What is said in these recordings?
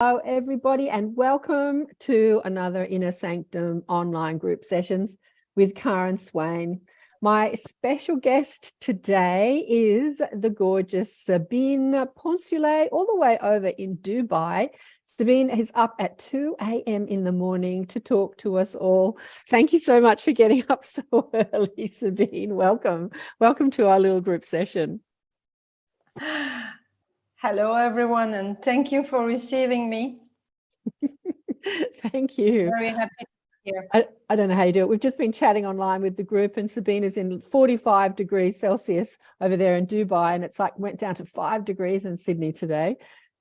Hello, everybody, and welcome to another Inner Sanctum online group sessions with Karen Swain. My special guest today is the gorgeous Sabine Poncelet, all the way over in Dubai. Sabine is up at 2 a.m. in the morning to talk to us all. Thank you so much for getting up so early, Sabine. Welcome. Welcome to our little group session. Hello, everyone, and thank you for receiving me. Thank you. Very happy to be here. I don't know how you do it. We've just been chatting online with the group, and Sabine is in 45 degrees Celsius over there in Dubai, and it's like went down to 5 degrees in Sydney today.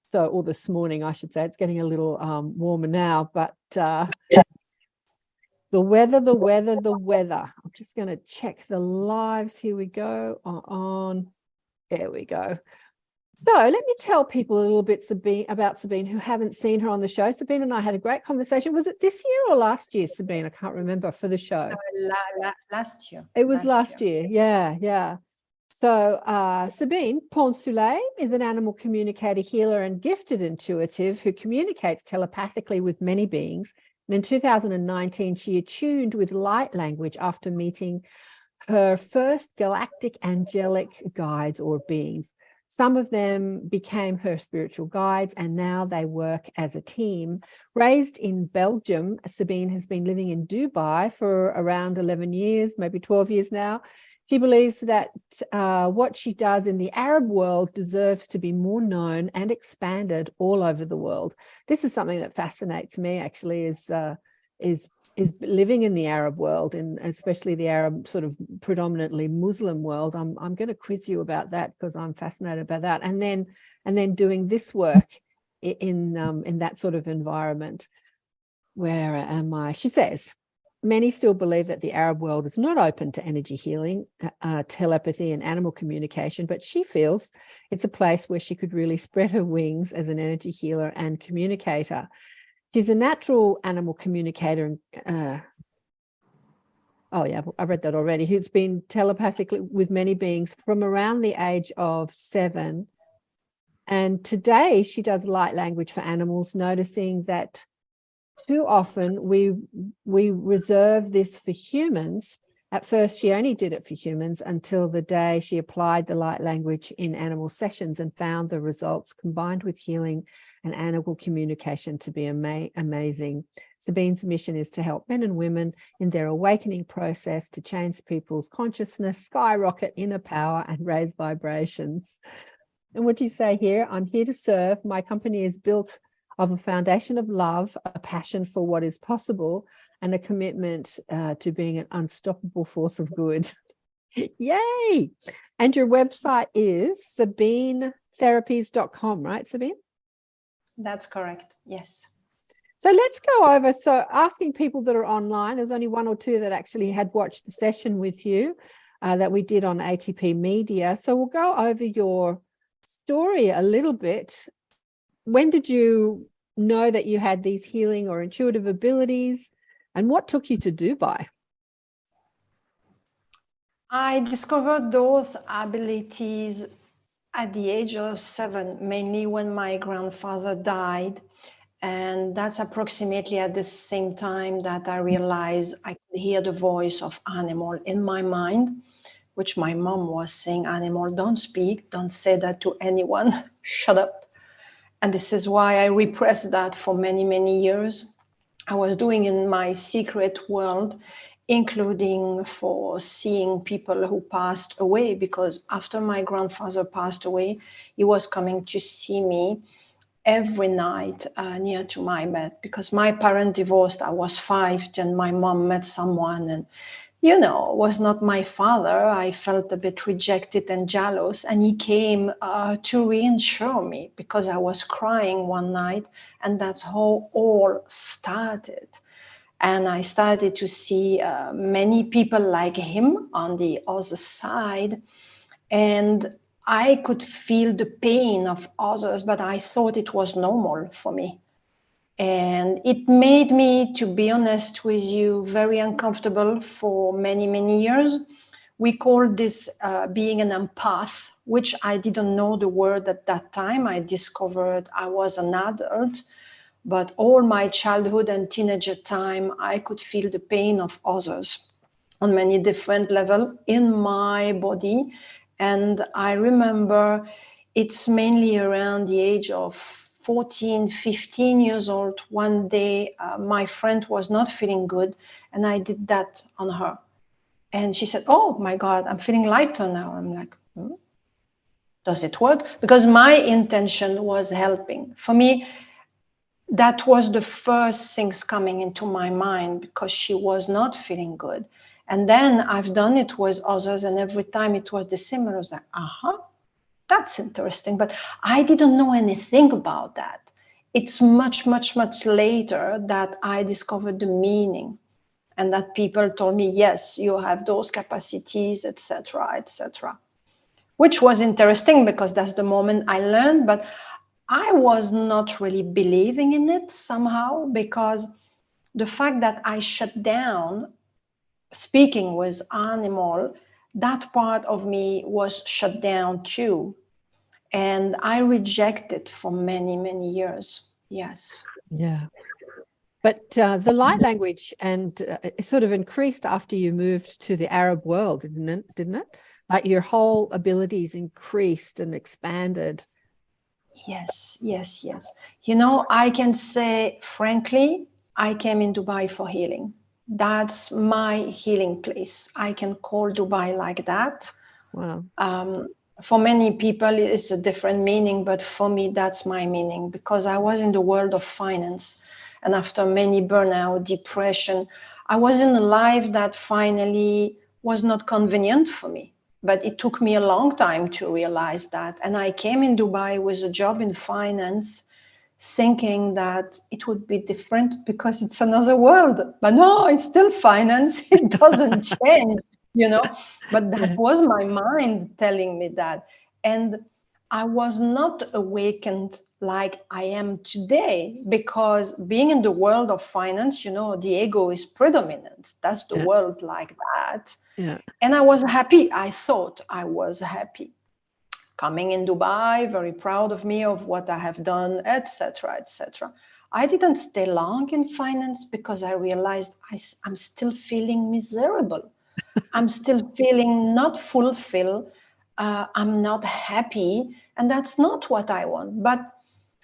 So, or this morning, I should say. It's getting a little warmer now, but the weather. I'm just going to check the lives. Here we go. On. There we go. So let me tell people a little bit about Sabine who haven't seen her on the show. Sabine and I had a great conversation. Was it this year or last year, Sabine? I can't remember, for the show. Last year. It was last year. Yeah. So Sabine Poncelet is an animal communicator, healer, and gifted intuitive who communicates telepathically with many beings. And in 2019, she attuned with light language after meeting her first galactic angelic guides or beings. Some of them became her spiritual guides, and now they work as a team. Raised in Belgium, Sabine has been living in Dubai for around 11 years, maybe 12 years now. She believes that what she does in the Arab world deserves to be more known and expanded all over the world. This is something that fascinates me, actually, is living in the Arab world, and especially the Arab sort of predominantly Muslim world. I'm going to quiz you about that because I'm fascinated by that. And then doing this work in that sort of environment. Where am I? She says, many still believe that the Arab world is not open to energy healing, telepathy, and animal communication, but she feels it's a place where she could really spread her wings as an energy healer and communicator. She's a natural animal communicator. I read that already. Who's been telepathically with many beings from around the age of 7. And today she does light language for animals, noticing that too often we reserve this for humans. At first, she only did it for humans until the day she applied the light language in animal sessions and found the results combined with healing and animal communication to be amazing. Sabine's mission is to help men and women in their awakening process to change people's consciousness, skyrocket inner power, and raise vibrations. And what do you say here? I'm here to serve. My company is built of a foundation of love, a passion for what is possible, and a commitment to being an unstoppable force of good. Yay! And your website is sabinetherapies.com, right, Sabine? That's correct, yes. So let's go over, so asking people that are online, there's only 1 or 2 that actually had watched the session with you that we did on ATP Media. So we'll go over your story a little bit. When did you know that you had these healing or intuitive abilities, and what took you to Dubai? I discovered those abilities at the age of 7, mainly when my grandfather died. And that's approximately at the same time that I realized I could hear the voice of animal in my mind, which my mom was saying, animal, don't speak, don't say that to anyone, shut up. And this is why I repressed that for many, many years. I was doing in my secret world, including for seeing people who passed away, because after my grandfather passed away, he was coming to see me every night near to my bed, because my parents divorced. I was 5, then my mom met someone, and was not my father. I felt a bit rejected and jealous, and he came to reassure me, because I was crying one night, and that's how all started. And I started to see many people like him on the other side, and I could feel the pain of others, but I thought it was normal for me. And it made me, to be honest with you, very uncomfortable for many, many years. We called this being an empath, which I didn't know the word at that time. I discovered I was an adult. but all my childhood and teenager time, I could feel the pain of others on many different levels in my body. And I remember it's mainly around the age of 14, 15 years old. One day, my friend was not feeling good, and I did that on her. And she said, "Oh my God, I'm feeling lighter now." I'm like, does it work? Because my intention was helping. For me, that was the first things coming into my mind, because she was not feeling good. And then I've done it with others, and every time it was the same. I was like, that's interesting. But I didn't know anything about that. It's much, much, much later that I discovered the meaning, and that people told me, yes, you have those capacities, etc., etc., which was interesting because that's the moment I learned. But I was not really believing in it somehow, because the fact that I shut down speaking with animal, that part of me was shut down too. And I rejected for many, many years. Yes. Yeah. But the light language and it sort of increased after you moved to the Arab world, didn't it? Like your whole abilities increased and expanded. Yes, yes, yes. You know, I can say, frankly, I came in Dubai for healing. That's my healing place. I can call Dubai like that. Wow. For many people, it's a different meaning, but for me, that's my meaning, because I was in the world of finance. And after many burnout, depression, I was in a life that finally was not convenient for me. But it took me a long time to realize that. And I came in Dubai with a job in finance, thinking that it would be different because it's another world. But no, it's still finance. It doesn't change, you know. But that was my mind telling me that. And I was not awakened like I am today, because being in the world of finance, you know, the ego is predominant. That's the world like that. Yeah. And I was happy. I thought I was happy. Coming in Dubai, very proud of me, of what I have done, etc., etc. I didn't stay long in finance because I realized I'm still feeling miserable. I'm still feeling not fulfilled. I'm not happy. And that's not what I want. But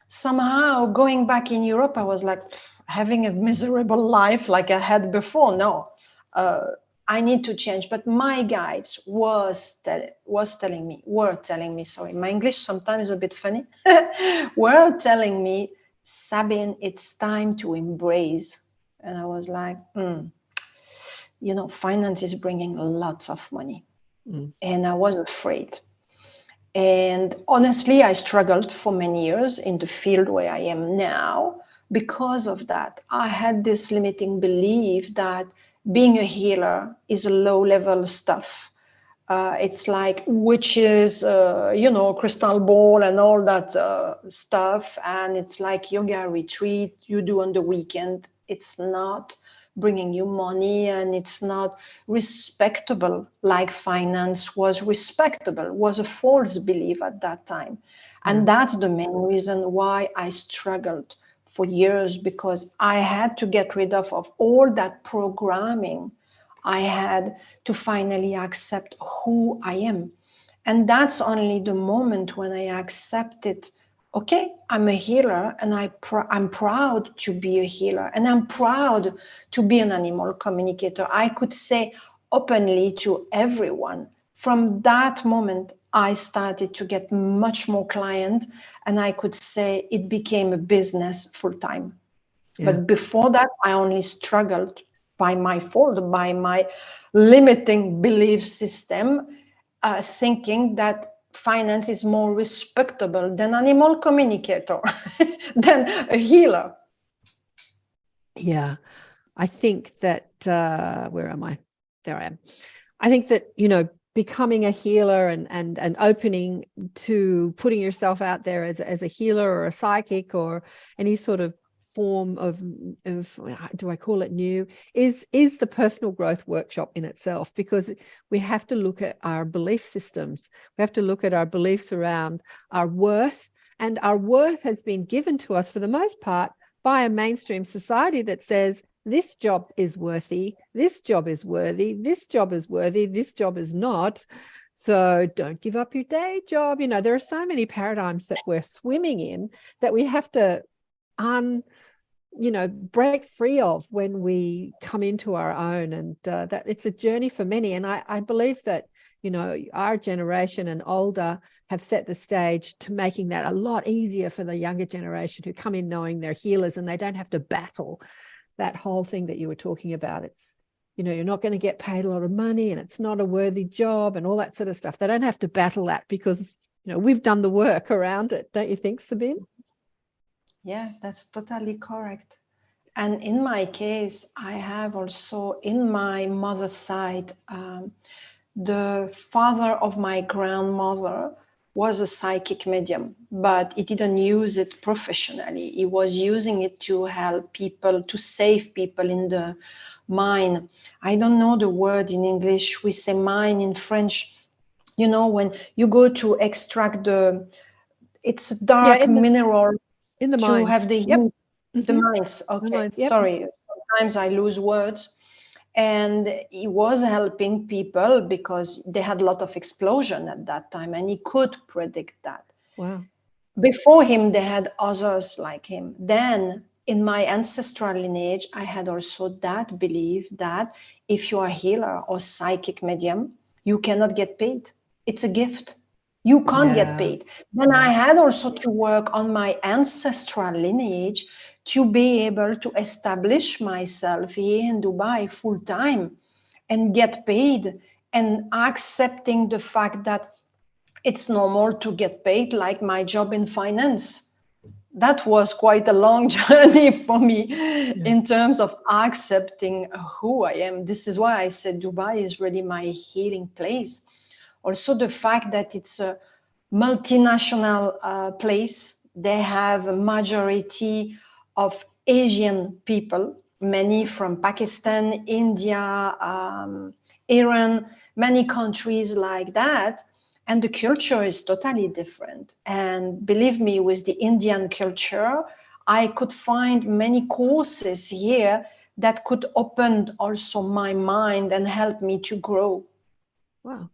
somehow going back in Europe, I was like having a miserable life like I had before. No, I need to change. But my guides were telling me, sorry, my English sometimes is a bit funny, were telling me, Sabine, it's time to embrace. And I was like, you know, finance is bringing lots of money. And I was afraid. And honestly, I struggled for many years in the field where I am now because of that. I had this limiting belief that being a healer is a low-level stuff. It's like witches, you know, crystal ball and all that stuff. And it's like yoga retreat you do on the weekend. It's not bringing you money, and it's not respectable like finance was respectable. It was a false belief at that time. And that's the main reason why I struggled for years, because I had to get rid of all that programming. I had to finally accept who I am. And that's only the moment when I accepted, okay, I'm a healer, and I'm proud to be a healer, and I'm proud to be an animal communicator. I could say openly to everyone. From that moment, I started to get much more clients, and I could say it became a business full time. But before that, I only struggled by my fault, by my limiting belief system, thinking that finance is more respectable than animal communicator, than a healer. Yeah. I think that, where am I? There I am. I think that, you know, becoming a healer and opening to putting yourself out there as a healer or a psychic or any sort of form of do I call it new, is the personal growth workshop in itself, because we have to look at our belief systems. We have to look at our beliefs around our worth, and our worth has been given to us for the most part by a mainstream society that says this job is worthy, this job is worthy, this job is worthy, this job is not. So don't give up your day job. You know, there are so many paradigms that we're swimming in that we have to break free of when we come into our own. And that it's a journey for many. And I believe that, you know, our generation and older have set the stage to making that a lot easier for the younger generation who come in knowing they're healers and they don't have to battle that whole thing that you were talking about. It's, you know, you're not going to get paid a lot of money and it's not a worthy job and all that sort of stuff. They don't have to battle that because, you know, we've done the work around it. Don't you think, Sabine? Yeah, that's totally correct. And in my case, I have also in my mother's side, the father of my grandmother was a psychic medium, but he didn't use it professionally. He was using it to help people, to save people in the mine. I don't know the word in English. We say mine in French. You know, when you go to extract it's a dark mineral in the to mines. have the Yep. heat. The mines. Okay, the mines, yep. Sorry. Sometimes I lose words. And he was helping people because they had a lot of explosion at that time, and he could predict that. Wow. Before him, they had others like him. Then in my ancestral lineage, I had also that belief that if you are a healer or psychic medium, you cannot get paid. It's a gift. You can't get paid. Then I had also to work on my ancestral lineage to be able to establish myself here in Dubai full time and get paid, and accepting the fact that it's normal to get paid, like my job in finance. That was quite a long journey for me in terms of accepting who I am. This is why I said Dubai is really my healing place. Also, the fact that it's a multinational place. They have a majority of Asian people, many from Pakistan, India, Iran, many countries like that. And the culture is totally different. And believe me, with the Indian culture, I could find many courses here that could open also my mind and help me to grow. Wow.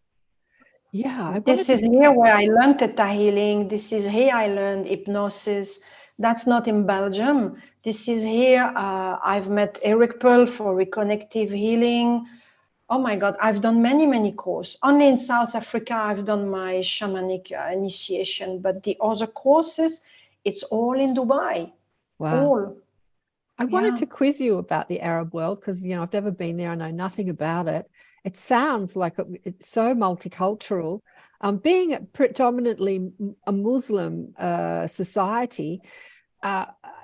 Yeah. This is here where I learned theta healing. This is here I learned hypnosis. That's not in Belgium. This is here. I've met Eric Pearl for reconnective healing. Oh my God, I've done many, many courses. Only in South Africa, I've done my shamanic initiation, but the other courses, it's all in Dubai. Wow. All. I wanted to quiz you about the Arab world because, you know, I've never been there. I know nothing about it. It sounds like it's so multicultural. Being predominantly a Muslim society,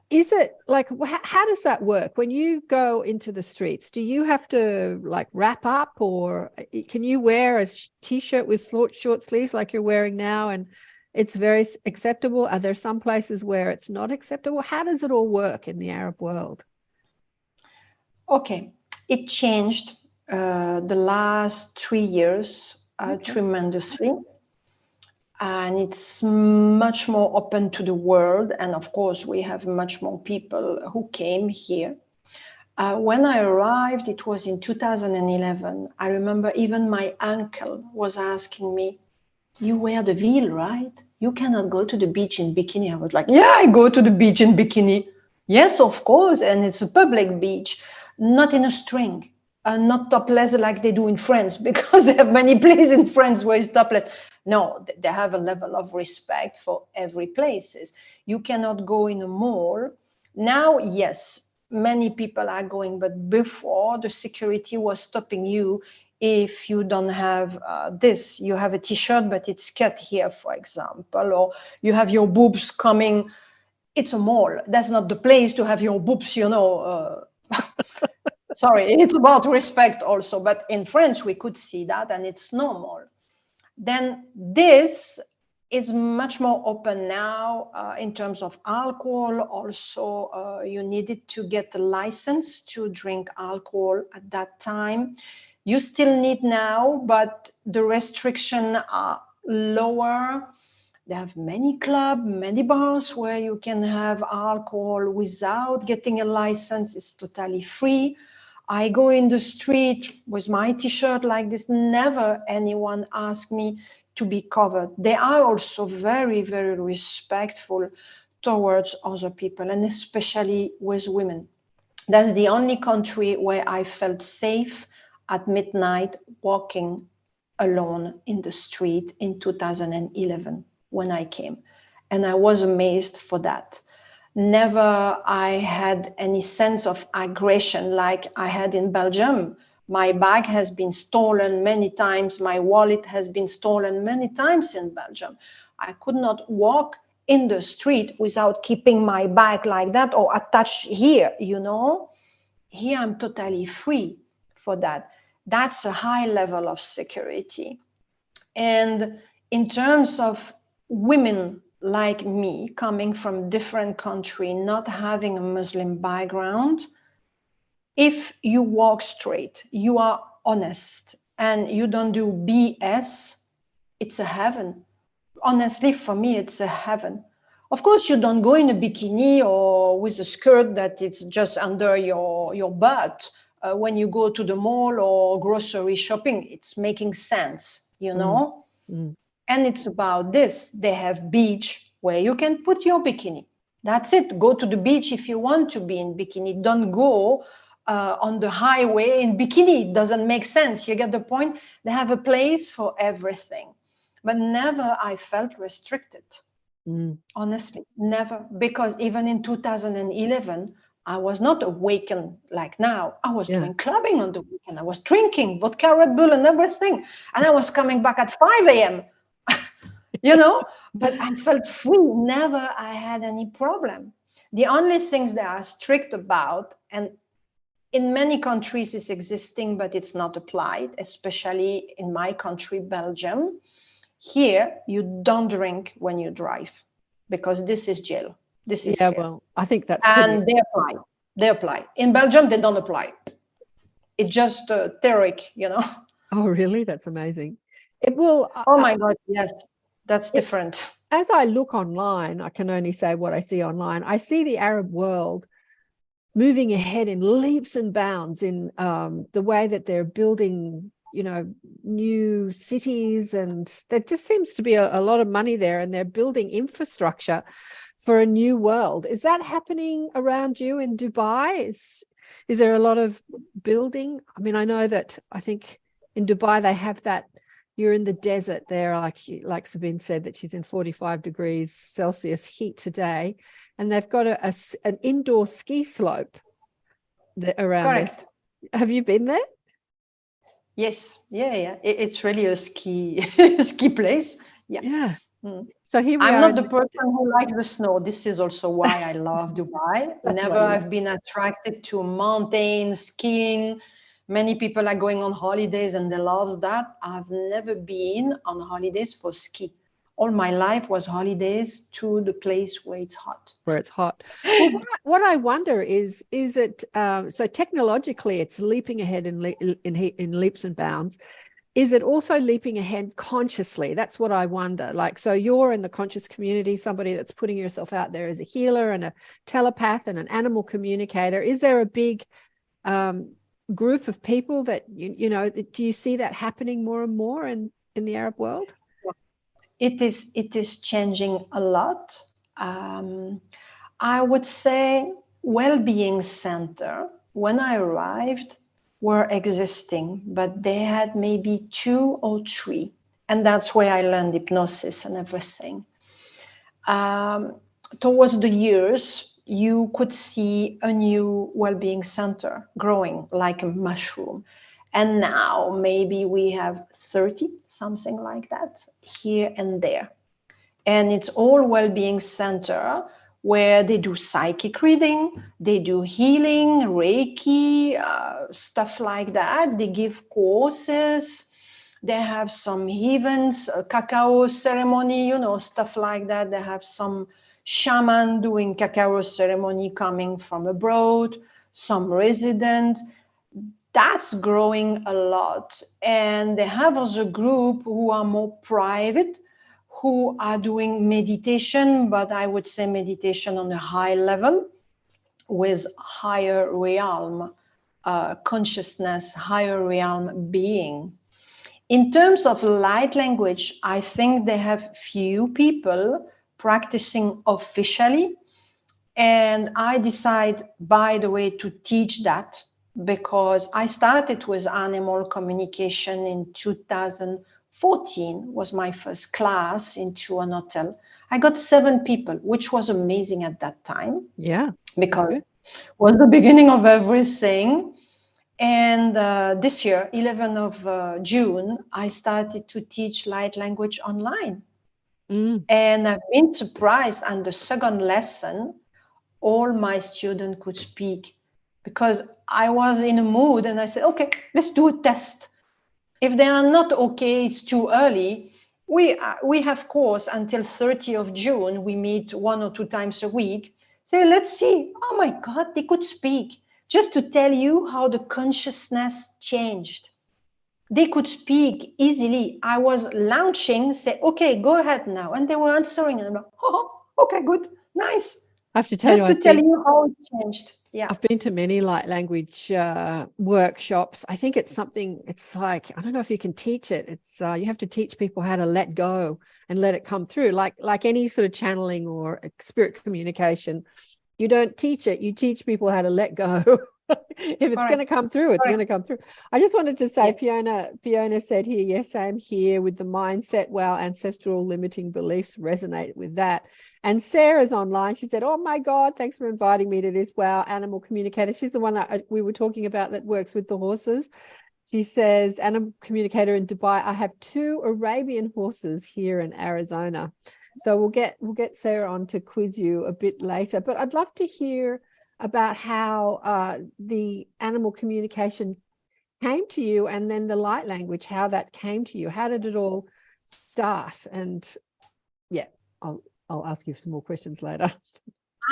is it like, how does that work? When you go into the streets, do you have to like wrap up, or can you wear a t-shirt with short sleeves like you're wearing now and it's very acceptable? Are there some places where it's not acceptable? How does it all work in the Arab world? Okay, it changed the last 3 years tremendously. And it's much more open to the world. And of course, we have much more people who came here. When I arrived, it was in 2011. I remember even my uncle was asking me, "You wear the veil, right? You cannot go to the beach in bikini." I was like, "Yeah, I go to the beach in bikini." Yes, of course. And it's a public beach, not in a string, not topless like they do in France, because they have many places in France where it's topless. No, they have a level of respect for every places. You cannot go in a mall. Now, yes, many people are going, but before the security was stopping you if you don't have this. You have a t-shirt, but it's cut here, for example, or you have your boobs coming. It's a mall. That's not the place to have your boobs, you know. Sorry, it's about respect also. But in France, we could see that, and it's normal. Then this is much more open now in terms of alcohol. Also, you needed to get a license to drink alcohol at that time. You still need now, but the restrictions are lower. They have many clubs, many bars where you can have alcohol without getting a license. It's totally free. I go in the street with my t-shirt like this. Never anyone asked me to be covered. They are also very, very respectful towards other people, and especially with women. That's the only country where I felt safe at midnight walking alone in the street in 2011 when I came. And I was amazed for that. Never I had any sense of aggression like I had in Belgium. My bag has been stolen many times. My wallet has been stolen many times in Belgium. I could not walk in the street without keeping my bag like that or attached here, you know. Here I'm totally free for that. That's a high level of security. And in terms of women like me coming from different country, not having a Muslim background, if you walk straight, you are honest, and you don't do BS, it's a heaven. Honestly, for me, it's a heaven. Of course, you don't go in a bikini or with a skirt that it's just under your butt when you go to the mall or grocery shopping. It's making sense, you know? And it's about this. They have beach where you can put your bikini. That's it. Go to the beach if you want to be in bikini. Don't go on the highway in bikini. It doesn't make sense. You get the point? They have a place for everything. But never I felt restricted. Honestly, never. Because even in 2011, I was not awakened like now. I was doing clubbing on the weekend. I was drinking vodka, Red Bull and everything. And I was coming back at 5 a.m. you know, but I felt free. Never I had any problem. The only things they are strict about, and in many countries it's existing, but it's not applied, especially in my country, Belgium. Here, you don't drink when you drive because this is jail. This is yeah, clear. well, I think that's and they apply. They apply. In Belgium, they don't apply. It's just theoric, you know. Oh, really? That's amazing. It will. Oh my God, yes, that's different. As I look online, I can only say what I see online. I see the Arab world moving ahead in leaps and bounds in the way that they're building, you know, new cities, and there just seems to be a lot of money there, and they're building infrastructure for a new world. Is that happening around you in Dubai? Is there a lot of building? I mean, I know that I think in Dubai they have that, you're in the desert there, like Sabine said, that she's in 45 degrees Celsius heat today, and they've got an indoor ski slope around Correct. this. Have you been there? Yes, yeah. It's really a ski ski place. Yeah. So here we I'm are. not the person who likes the snow. This is also why I love Dubai. Never I've been attracted to mountains, skiing. Many people are going on holidays and they love that. I've never been on holidays for ski. All my life was holidays to the place where it's hot. Where it's hot. Well, what I wonder is it so technologically it's leaping ahead in leaps and bounds. Is it also leaping ahead consciously? That's what I wonder. Like, so you're in the conscious community, somebody that's putting yourself out there as a healer and a telepath and an animal communicator. Is there a big group of people that, you know, do you see that happening more and more in the Arab world? It is changing a lot. I would say well-being center, when I arrived, were existing, but they had maybe 2 or 3. And that's where I learned hypnosis and everything. Towards the years, you could see a new well-being center growing like a mushroom. And now maybe we have 30, something like that, here and there. And it's all well-being center where they do psychic reading, they do healing, Reiki, stuff like that. They give courses. They have some events, a cacao ceremony, you know, stuff like that. They have some shaman doing cacao ceremony coming from abroad, some resident. That's growing a lot. And they have also a group who are more private, who are doing meditation, but I would say meditation on a high level with higher realm consciousness, higher realm being. In terms of light language, I think they have few people practicing officially. And I decide, by the way, to teach that because I started with animal communication in 2014, was my first class into an hotel. I got 7 people, which was amazing at that time. Yeah. Because it was the beginning of everything. And this year, 11th of June, I started to teach light language online. And I've been surprised. And the second lesson, all my students could speak because I was in a mood and I said, okay, let's do a test. If they are not okay, it's too early. We have course until 30th of June. We meet 1 or 2 times a week. So let's see. Oh my God, they could speak. Just to tell you how the consciousness changed. They could speak easily. I was launching, say, okay, go ahead now. And they were answering. And I'm like, oh, okay, good, nice. I have to tell Just you, to tell you how it changed. Yeah. I've been to many light language workshops. I think it's something, it's like, I don't know if you can teach it. It's you have to teach people how to let go and let it come through, like any sort of channeling or spirit communication. You don't teach it, you teach people how to let go. If it's going to come through, it's going to come through. I just wanted to say, Fiona said here, yes, I'm here with the mindset. Wow, ancestral limiting beliefs resonate with that. And Sarah's online. She said, oh my God, thanks for inviting me to this. Wow, Animal Communicator. She's the one that we were talking about that works with the horses. She says, Animal Communicator in Dubai. I have 2 Arabian horses here in Arizona. So we'll get Sarah on to quiz you a bit later. But I'd love to hear about how the animal communication came to you, and then the light language, how that came to you. How did it all start? And yeah, I'll ask you some more questions later.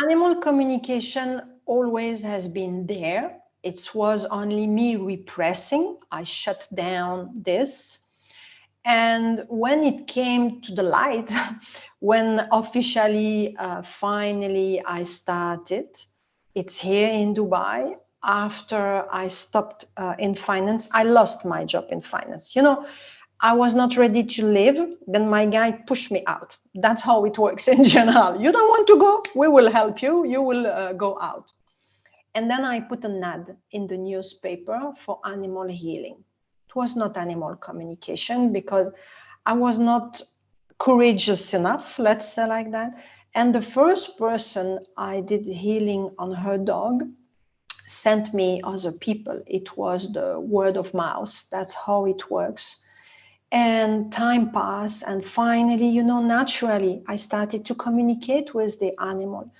Animal communication always has been there. It was only me repressing. I shut down this. And when it came to the light, when officially, finally I started, it's here in Dubai. After I stopped in finance, I lost my job in finance. You know, I was not ready to live. Then my guy pushed me out. That's how it works in general. You don't want to go? We will help you. You will go out. And then I put an ad in the newspaper for animal healing. It was not animal communication because I was not courageous enough, let's say like that. And the first person I did healing on her dog sent me other people. It was the word of mouth. That's how it works. And time passed, and finally, you know, naturally, I started to communicate with the animal.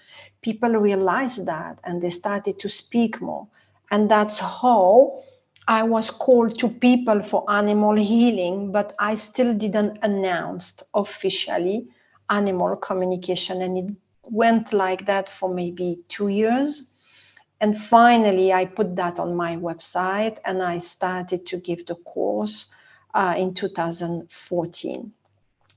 People realized that, and they started to speak more. And that's how I was called to people for animal healing, but I still didn't announce officially animal communication. And it went like that for maybe 2 years. And finally, I put that on my website, and I started to give the course in 2014.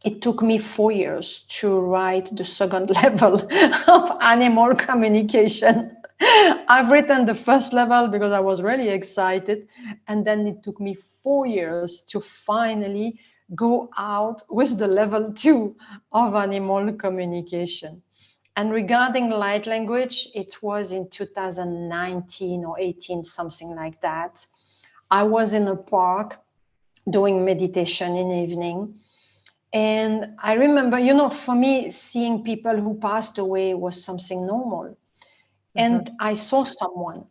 It took me 4 years to write the second level of animal communication. I've written the first level because I was really excited. And then it took me 4 years to finally go out with the level 2 of animal communication. And regarding light language, it was in 2019 or 18, something like that. I was in a park doing meditation in the evening. And I remember, you know, for me, seeing people who passed away was something normal. And I saw someone,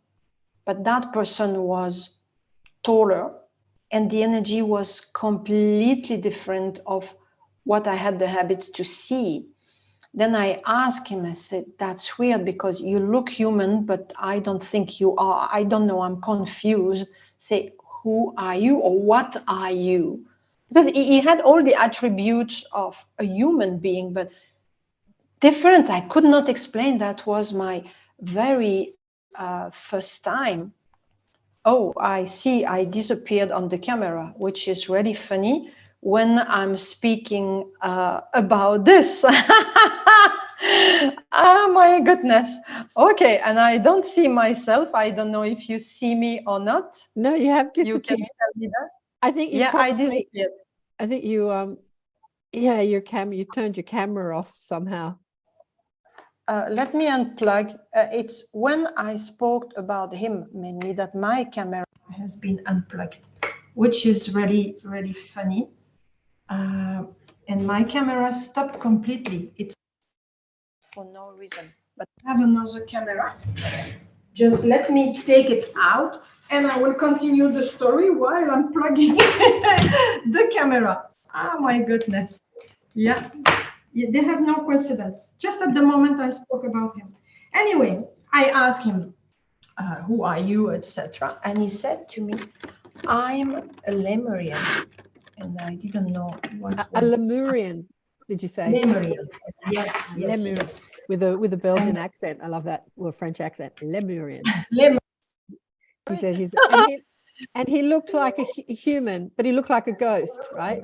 but that person was taller and the energy was completely different of what I had the habit to see. Then I asked him, I said, that's weird because you look human, but I don't think you are. I don't know, I'm confused. Say, who are you or what are you? Because he had all the attributes of a human being, but different. I could not explain. That was my very first time. Oh, I see, I disappeared on the camera, which is really funny. when I'm speaking about this. Oh my goodness. Okay, and I don't see myself. I don't know if you see me or not. No, you have You can disappeared. tell me that. I think you Yeah, I probably, disappeared. I think you yeah, you turned your camera off somehow. Let me unplug. It's when I spoke about him mainly that my camera has been unplugged, which is really, really funny. And my camera stopped completely. It's for no reason. But I have another camera. Just let me take it out and I will continue the story while I'm plugging the camera. Oh my goodness. Yeah. They have no coincidence. Just at the moment I spoke about him. Anyway, I asked him, who are you, etc. And he said to me, I'm a Lemurian. And I didn't know what A was Lemurian, did you say? Lemurian. Yes, yes, Lemurian. yes. With a Belgian accent. I love that. Or a French accent. Lemurian. Lemurian. He said and he looked like a human, but he looked like a ghost, right?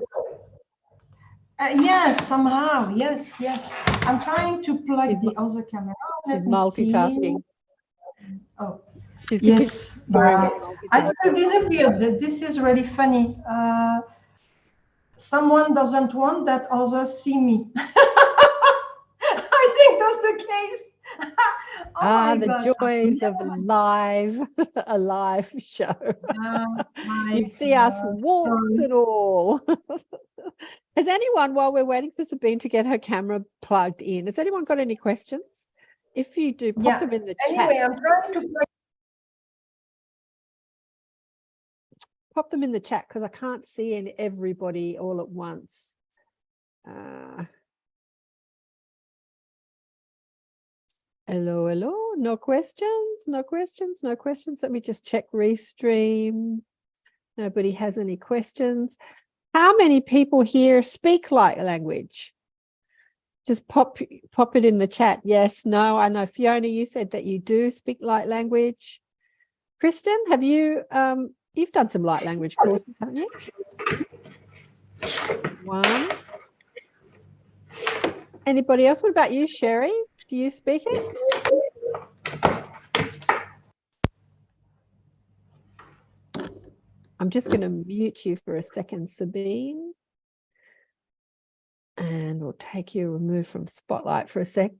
Yes, somehow. Yes, yes. I'm trying to plug the other camera. He's multitasking. Oh, She's yes. I multitasking. still disappeared. This is really funny. Someone doesn't want that others see me. I think that's the case. Oh the God. joys of a live show. You see us warts and all. Has anyone, while we're waiting for Sabine to get her camera plugged in, has anyone got any questions? If you do, pop them in the chat. Anyway, I'm trying to pop them in the chat because I can't see everybody all at once. Hello, hello. No questions, no questions, no questions. Let me just check Restream. Nobody has any questions. How many people here speak light language? Just pop it in the chat. Yes, no. I know, Fiona, you said that you do speak light language. Kristen, have you, you've done some light language courses, haven't you? One. Anybody else? What about you, Sherry? Do you speak it? I'm just going to mute you for a second, Sabine. And we'll take you remove from Spotlight for a sec.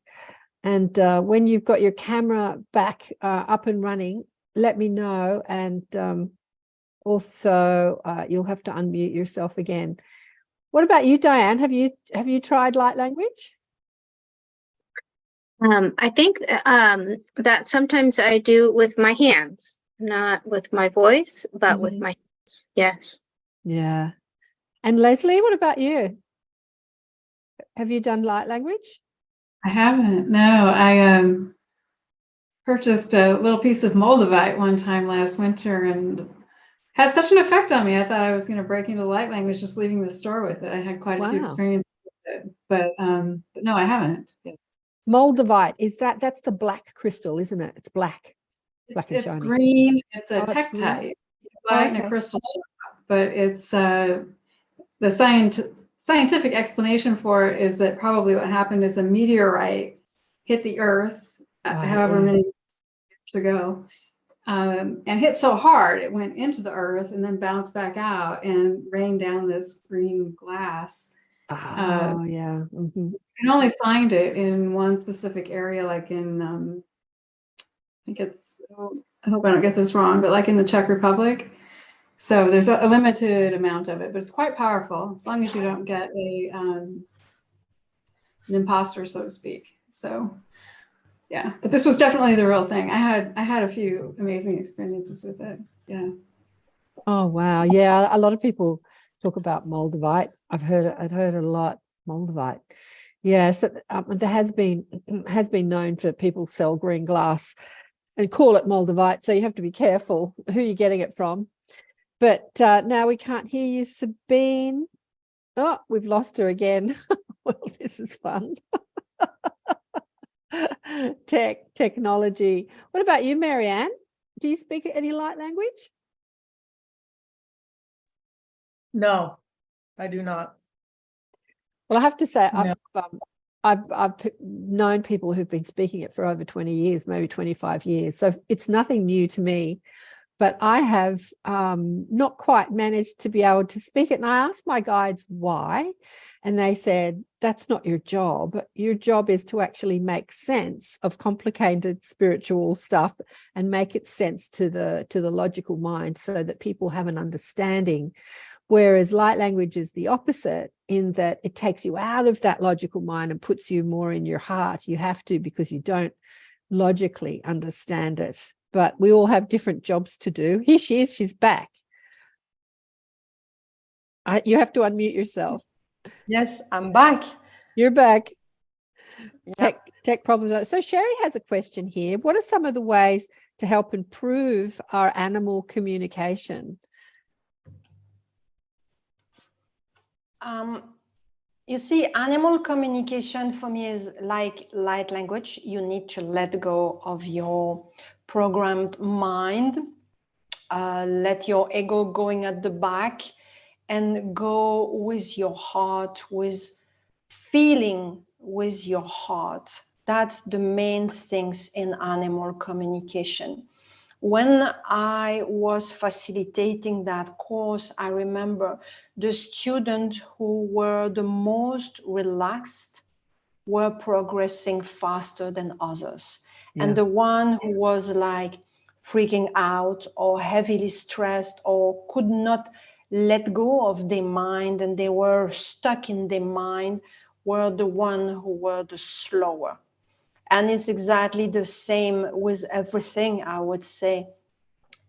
And when you've got your camera back up and running, let me know. And also you'll have to unmute yourself again. What about you, Diane? Have you tried light language? I think that sometimes I do with my hands, not with my voice, but with my hands. Yes. Yeah. And Leslie, what about you? Have you done light language? I haven't. No, I purchased a little piece of Moldavite one time last winter and had such an effect on me. I thought I was going to break into light language just leaving the store with it. I had quite a few experiences with it, but no, I haven't. Yeah. Moldavite, that's the black crystal, isn't it? It's black. Black and it's shiny. green. It's a tektite. Buy it in a crystal shop, but it's the scientific explanation for it is that probably what happened is a meteorite hit the Earth, however many years ago, and hit so hard it went into the Earth and then bounced back out and rained down this green glass. Oh, yeah. You can only find it in one specific area, like in, I think it's, I hope I don't get this wrong, but like in the Czech Republic. So there's a limited amount of it, but it's quite powerful as long as you don't get an imposter, so to speak. So yeah, but this was definitely the real thing. I had a few amazing experiences with it. Yeah. Oh, wow. Yeah, a lot of people talk about Moldavite. I'd heard a lot, Moldavite. Yes, there has been known for people sell green glass and call it Moldavite, so you have to be careful who you're getting it from. But now we can't hear you, Sabine. Oh, we've lost her again. Well, this is fun. Technology. What about you, Marianne? Do you speak any light language? No, I do not. Well, I have to say, No. I've known people who've been speaking it for over 20 years, maybe 25 years. So it's nothing new to me. But I have not quite managed to be able to speak it. And I asked my guides why. And they said, that's not your job. Your job is to actually make sense of complicated spiritual stuff and make it sense to the logical mind so that people have an understanding. Whereas light language is the opposite, in that it takes you out of that logical mind and puts you more in your heart. You have to, because you don't logically understand it. But we all have different jobs to do. Here she is, she's back. You have to unmute yourself. Yes, I'm back. You're back. Yeah. Tech problems. So Sherry has a question here. What are some of the ways to help improve our animal communication? You see, animal communication for me is like light language. You need to let go of your programmed mind, let your ego going at the back, and go with your heart, with feeling with your heart. That's the main things in animal communication. When I was facilitating that course, I remember the students who were the most relaxed were progressing faster than others. Yeah. And the one who was like freaking out or heavily stressed or could not let go of their mind and they were stuck in their mind were the one who were the slower. And it's exactly the same with everything, I would say.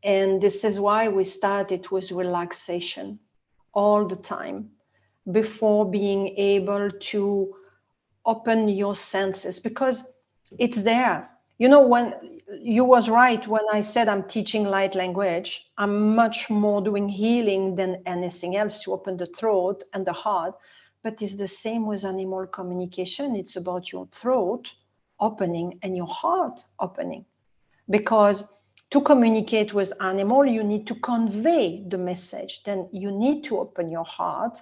And this is why we started with relaxation all the time before being able to open your senses, because it's there. You know, when you was right when I said I'm teaching light language, I'm much more doing healing than anything else to open the throat and the heart. But it's the same with animal communication. It's about your throat opening and your heart opening, because to communicate with animal, you need to convey the message. Then you need to open your heart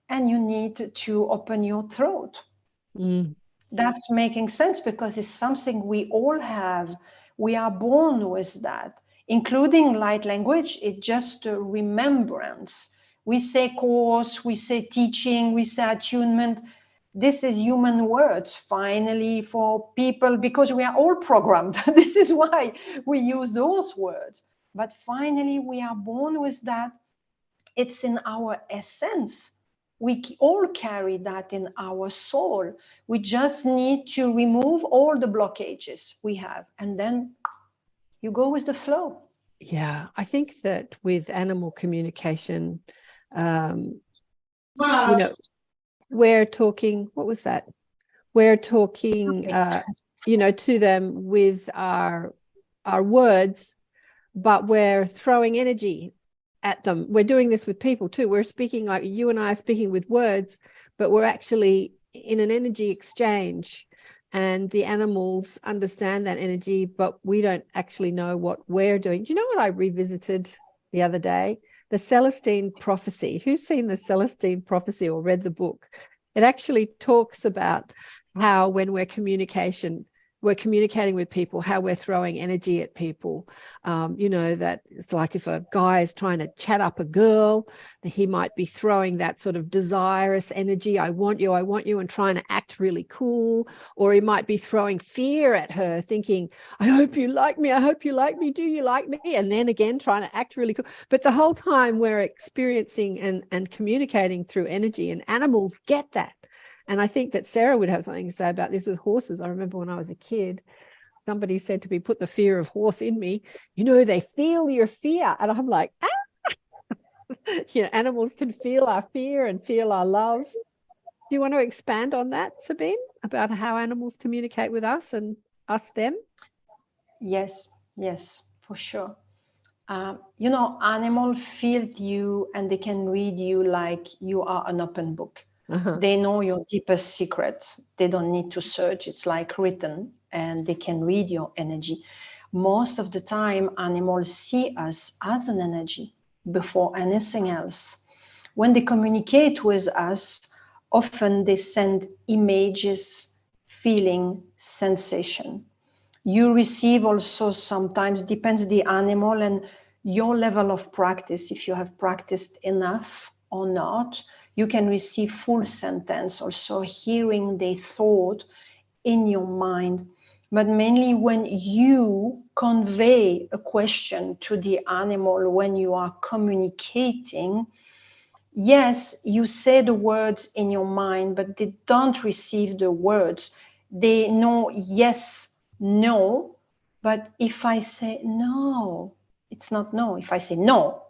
and you need to open your throat. That's making sense, because it's something we all have. We are born with that, including light language. It's just a remembrance. We say course, we say teaching, we say attunement. This is human words, finally, for people, because we are all programmed. This is why we use those words. But finally, we are born with that. It's in our essence. We all carry that in our soul. We just need to remove all the blockages we have, and then you go with the flow. Yeah, I think that with animal communication, you know, we're talking, what was that? We're talking, you know, to them with our words, but we're throwing energy at them. We're doing this with people too. We're speaking like you and I are speaking with words, but we're actually in an energy exchange, and the animals understand that energy, but we don't actually know what we're doing. Do you know what I revisited the other day? The Celestine Prophecy. Who's seen the Celestine Prophecy or read the book? It actually talks about how when we're communicating with people, how we're throwing energy at people. You know, that it's like if a guy is trying to chat up a girl, he might be throwing that sort of desirous energy, I want you, and trying to act really cool. Or he might be throwing fear at her, thinking, I hope you like me, do you like me? And then again, trying to act really cool. But the whole time we're experiencing and communicating through energy, and animals get that. And I think that Sarah would have something to say about this with horses. I remember when I was a kid, somebody said to me, put the fear of horse in me. You know, they feel your fear. And I'm like, you know, animals can feel our fear and feel our love. Do you want to expand on that, Sabine, about how animals communicate with us and us them? Yes, for sure. You know, animals feel you and they can read you like you are an open book. They know your deepest secret. They don't need to search. It's like written, and they can read your energy. Most of the time, animals see us as an energy before anything else. When they communicate with us, often they send images, feeling, sensation. You receive also sometimes, depends the animal and your level of practice, if you have practiced enough or not, you can receive full sentence, also hearing their thought in your mind. But mainly when you convey a question to the animal, when you are communicating, yes, you say the words in your mind, but they don't receive the words. They know yes, no, but if I say no, it's not no. If I say no,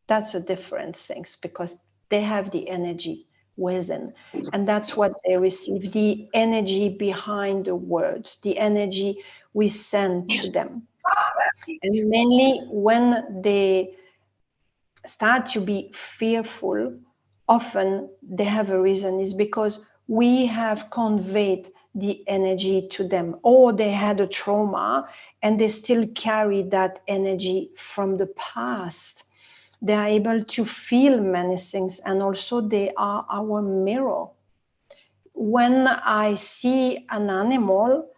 that's a different thing, because they have the energy within, and that's what they receive, the energy behind the words, the energy we send to them. And mainly when they start to be fearful, often they have a reason, is because we have conveyed the energy to them, or they had a trauma and they still carry that energy from the past. They are able to feel many things, and also they are our mirror. When I see an animal,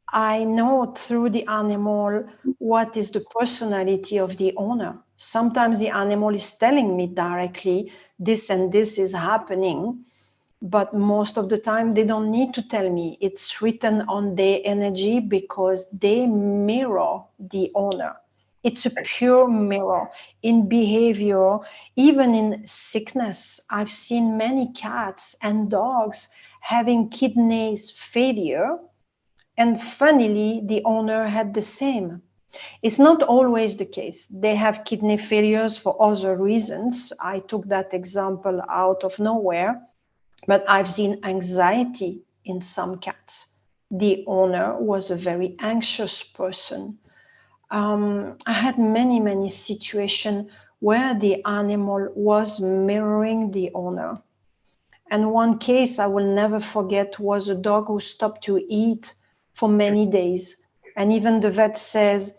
I know through the animal what is the personality of the owner. Sometimes the animal is telling me directly this and this is happening, but most of the time they don't need to tell me. It's written on their energy because they mirror the owner. It's a pure mirror in behavior, even in sickness. I've seen many cats and dogs having kidney failure, and funnily, the owner had the same. It's not always the case. They have kidney failures for other reasons. I took that example out of nowhere, but I've seen anxiety in some cats. The owner was a very anxious person. I had many situations where the animal was mirroring the owner. And one case I will never forget was a dog who stopped to eat for many days. And even the vet says,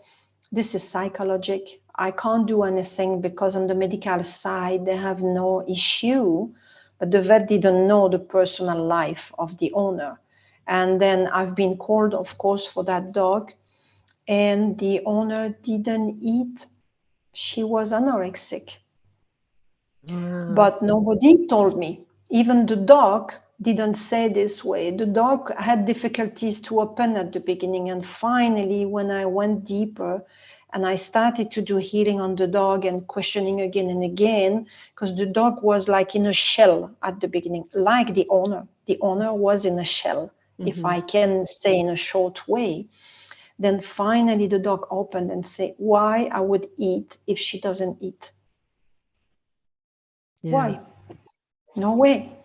this is psychological. I can't do anything because on the medical side, they have no issue. But the vet didn't know the personal life of the owner. And then I've been called, of course, for that dog. And the owner didn't eat. She was anorexic. But nobody told me. Even the dog didn't say this way. The dog had difficulties to open at the beginning. And finally, when I went deeper and I started to do healing on the dog and questioning again and again, because the dog was like in a shell at the beginning, like the owner. The owner was in a shell, if I can say in a short way. Then finally the dog opened and said, why I would eat if she doesn't eat? Yeah. Why? No way.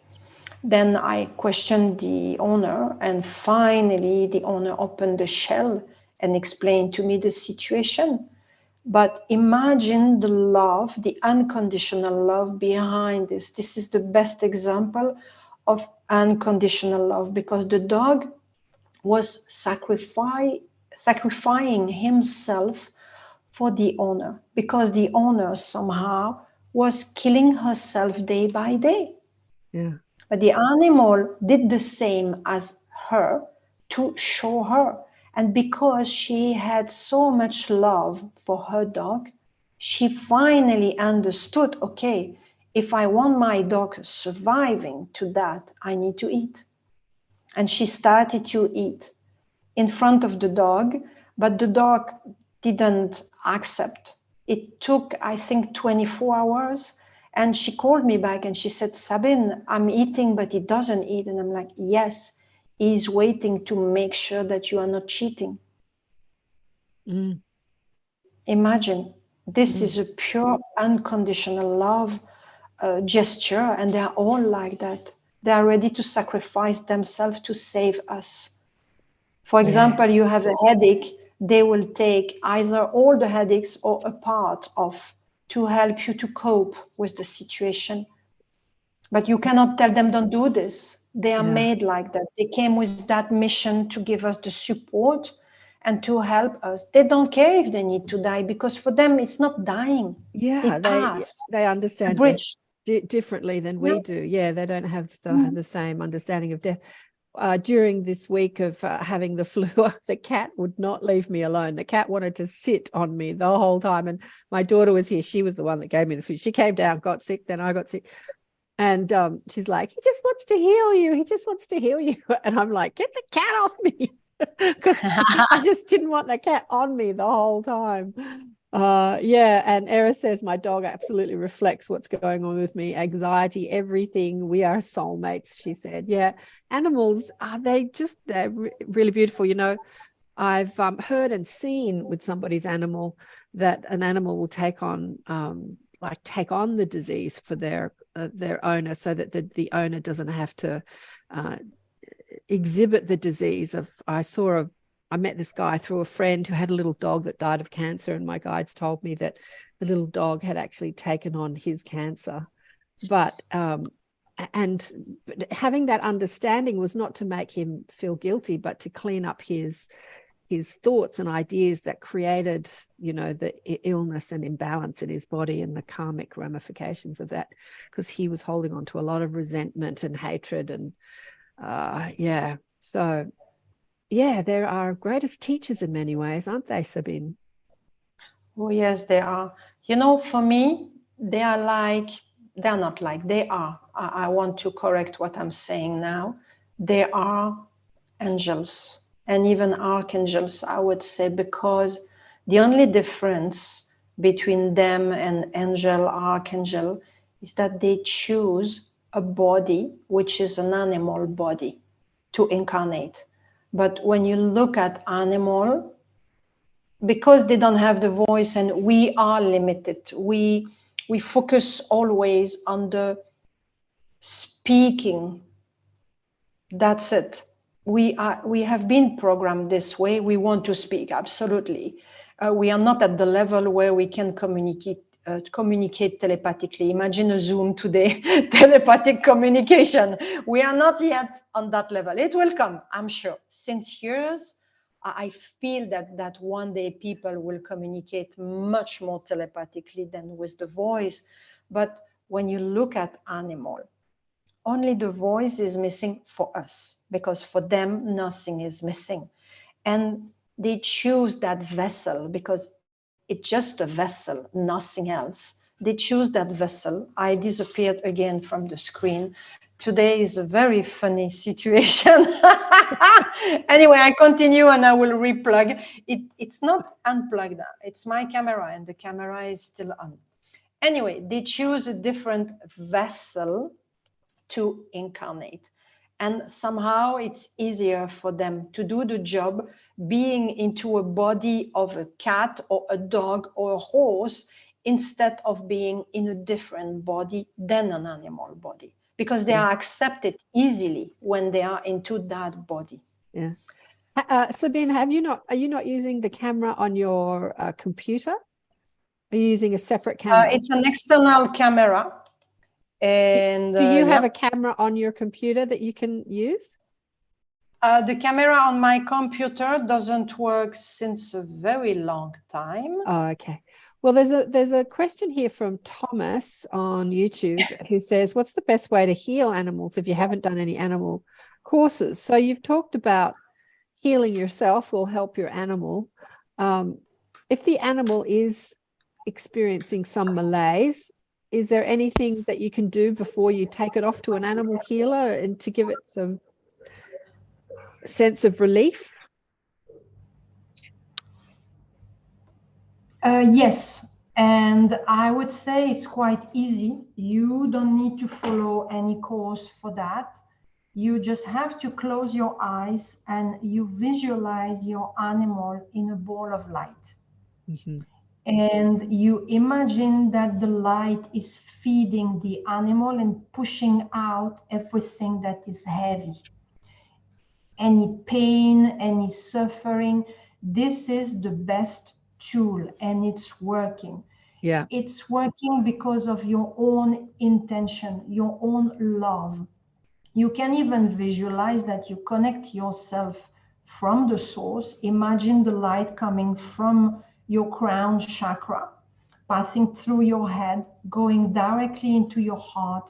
Then I questioned the owner, and finally the owner opened the shell and explained to me the situation. But imagine the love, the unconditional love behind this. This is the best example of unconditional love, because the dog was sacrificing himself for the owner, because the owner somehow was killing herself day by day. Yeah. But the animal did the same as her to show her. And because she had so much love for her dog, she finally understood, okay, if I want my dog surviving to that, I need to eat. And she started to eat in front of the dog, but the dog didn't accept. It took, I think, 24 hours. And she called me back and she said, Sabine, I'm eating, but he doesn't eat. And I'm like, yes, he's waiting to make sure that you are not cheating. Imagine, this is a pure unconditional love gesture, and they're all like that. They are ready to sacrifice themselves to save us. For example, you have a headache, they will take either all the headaches or a part of to help you to cope with the situation. But you cannot tell them, don't do this. They are made like that. They came with that mission to give us the support and to help us. They don't care if they need to die, because for them, it's not dying. Yeah, they understand. The bridge. differently than we do. Yeah, they don't have the same understanding of death. During this week of having the flu, the cat would not leave me alone. The cat wanted to sit on me the whole time. And my daughter was here. She was the one that gave me the flu. She came down, got sick, then I got sick. And she's like, he just wants to heal you. He just wants to heal you. And I'm like, get the cat off me. Because I just didn't want the cat on me the whole time. Yeah, and Era says my dog absolutely reflects what's going on with me. Anxiety, everything. We are soulmates, she said. Yeah, animals, they're really beautiful. You know, I've heard and seen with somebody's animal that an animal will take on the disease for their owner, so that the owner doesn't have to exhibit the disease. I met this guy through a friend who had a little dog that died of cancer, and my guides told me that the little dog had actually taken on his cancer. But and having that understanding was not to make him feel guilty, but to clean up his thoughts and ideas that created, you know, the illness and imbalance in his body and the karmic ramifications of that, because he was holding on to a lot of resentment and hatred. And so yeah, there are greatest teachers in many ways, aren't they, Sabine? Oh, yes, they are. You know, for me, they are. I want to correct what I'm saying now. They are angels and even archangels, I would say, because the only difference between them and angel, archangel, is that they choose a body, which is an animal body, to incarnate. But when you look at animal, because they don't have the voice and we are limited, we focus always on the speaking. That's it. We have been programmed this way. We want to speak, absolutely. We are not at the level where we can communicate telepathically. Imagine a Zoom today, telepathic communication. We are not yet on that level. It will come, I'm sure. Since years, I feel that one day people will communicate much more telepathically than with the voice. But when you look at animal, only the voice is missing for us, because for them, nothing is missing. And they choose that vessel because it's just a vessel, nothing else. They choose that vessel. I disappeared again from the screen. Today is a very funny situation. Anyway, I continue and I will replug. It's not unplugged. It's my camera and the camera is still on. Anyway, they choose a different vessel to incarnate. And somehow it's easier for them to do the job being into a body of a cat or a dog or a horse, instead of being in a different body than an animal body, because they are accepted easily when they are into that body. Yeah. Sabine, are you not using the camera on your computer? Are you using a separate camera? It's an external camera. And do you have a camera on your computer that you can use? The camera on my computer doesn't work since a very long time. Oh, okay. Well, there's a question here from Thomas on YouTube who says, what's the best way to heal animals if you haven't done any animal courses? So you've talked about healing yourself will help your animal. If the animal is experiencing some malaise, is there anything that you can do before you take it off to an animal healer and to give it some sense of relief? Yes, and I would say it's quite easy. You don't need to follow any course for that. You just have to close your eyes and you visualize your animal in a ball of light. Mm-hmm. And you imagine that the light is feeding the animal and pushing out everything that is heavy. Any pain, any suffering, this is the best tool and it's working. Yeah. It's working because of your own intention, your own love. You can even visualize that you connect yourself from the source. Imagine the light coming from your crown chakra, passing through your head, going directly into your heart,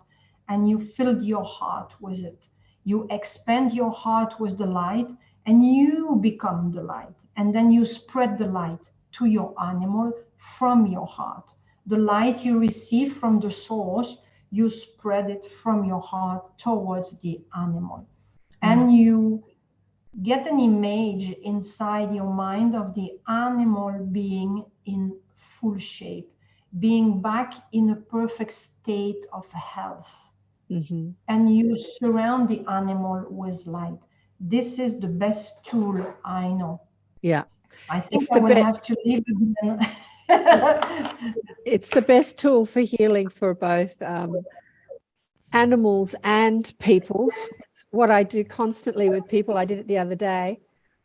and you filled your heart with it. You expand your heart with the light, and you become the light. And then you spread the light to your animal from your heart. The light you receive from the source, you spread it from your heart towards the animal. And you get an image inside your mind of the animal being in full shape, being back in a perfect state of health. Mm-hmm. And you surround the animal with light. This is the best tool I know. Yeah. I think I will have to leave again. It's the best tool for healing for both animals and people. It's what I do constantly with people. I did it the other day.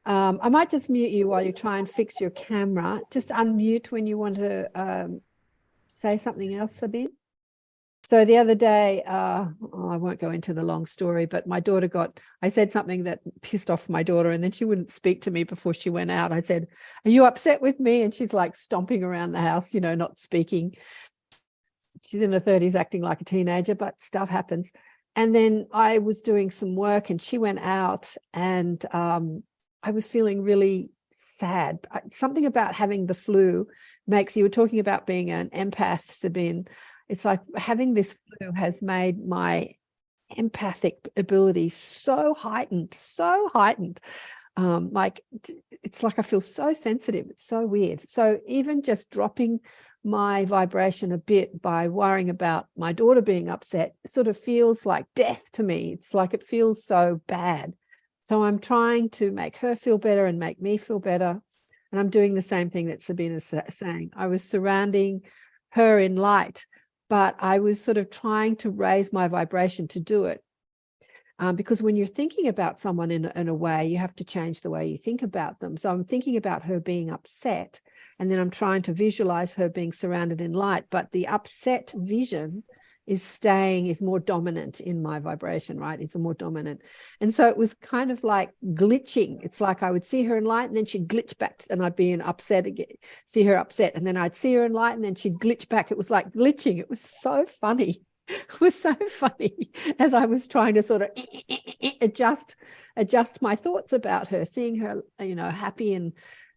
I might just mute you while you try and fix your camera. Just unmute when you want to say something else, Sabine. So the other day, I won't go into the long story, but my daughter I said something that pissed off my daughter, and then she wouldn't speak to me before she went out. I said, "Are you upset with me?" And she's like stomping around the house, not speaking. She's in her 30s, acting like a teenager, but stuff happens. And then I was doing some work and she went out, and I was feeling really sad. Something about having the flu you were talking about being an empath, Sabine. It's like having this flu has made my empathic ability so heightened. Like it's like I feel so sensitive. It's so weird. So even just dropping my vibration a bit by worrying about my daughter being upset, it sort of feels like death to me. It's like it feels so bad. So I'm trying to make her feel better and make me feel better. And I'm doing the same thing that Sabine is saying. I was surrounding her in light, but I was sort of trying to raise my vibration to do it. Because when you're thinking about someone in a way, you have to change the way you think about them. So I'm thinking about her being upset, and then I'm trying to visualize her being surrounded in light, but the upset vision is more dominant in my vibration, right? It's more dominant. And so it was kind of like glitching. It's like I would see her in light and then she'd glitch back and I'd be in upset again, see her upset. And then I'd see her in light and then she'd glitch back. It was like glitching. It was so funny. It was so funny as I was trying to sort of adjust my thoughts about her, seeing her, happy and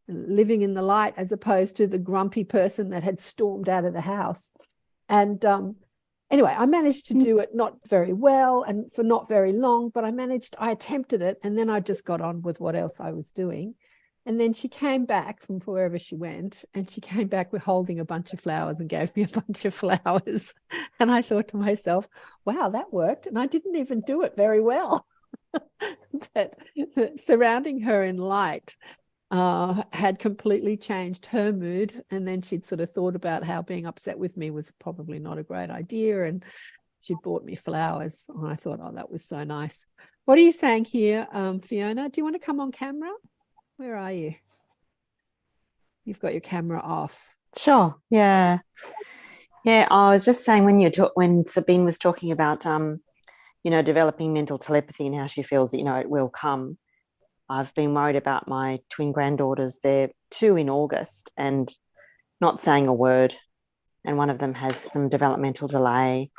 living in the light, as opposed to the grumpy person that had stormed out of the house. And anyway, I managed to do it not very well and for not very long, but I attempted it, and then I just got on with what else I was doing. And then she came back from wherever she went, and she came back with holding a bunch of flowers and gave me a bunch of flowers. And I thought to myself, wow, that worked. And I didn't even do it very well. But surrounding her in light had completely changed her mood. And then she'd sort of thought about how being upset with me was probably not a great idea. And she'd bought me flowers. And I thought, oh, that was so nice. What are you saying here, Fiona? Do you want to come on camera? Where are you? You've got your camera off. Sure. Yeah. I was just saying when Sabine was talking about, developing mental telepathy and how she feels that, it will come. I've been worried about my twin granddaughters. They're 2 in August and not saying a word. And one of them has some developmental delay.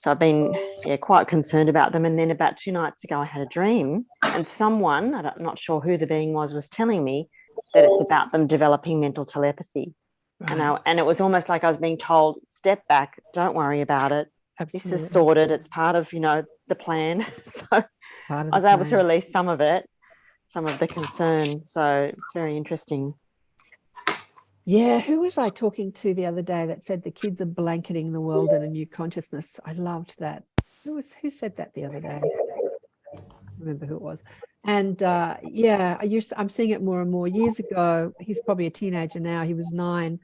So I've been quite concerned about them. And then about 2 nights ago, I had a dream, and someone, I'm not sure who the being was telling me that it's about them developing mental telepathy. Right. And it was almost like I was being told, step back, don't worry about it. Absolutely. This is sorted. It's part of, the plan. So I was able to release some of it, some of the concern. So it's very interesting. Yeah, who was I talking to the other day that said the kids are blanketing the world in a new consciousness? I loved that. Who said that the other day? I don't remember who it was. And I'm seeing it more and more. Years ago, he's probably a teenager now. He was 9.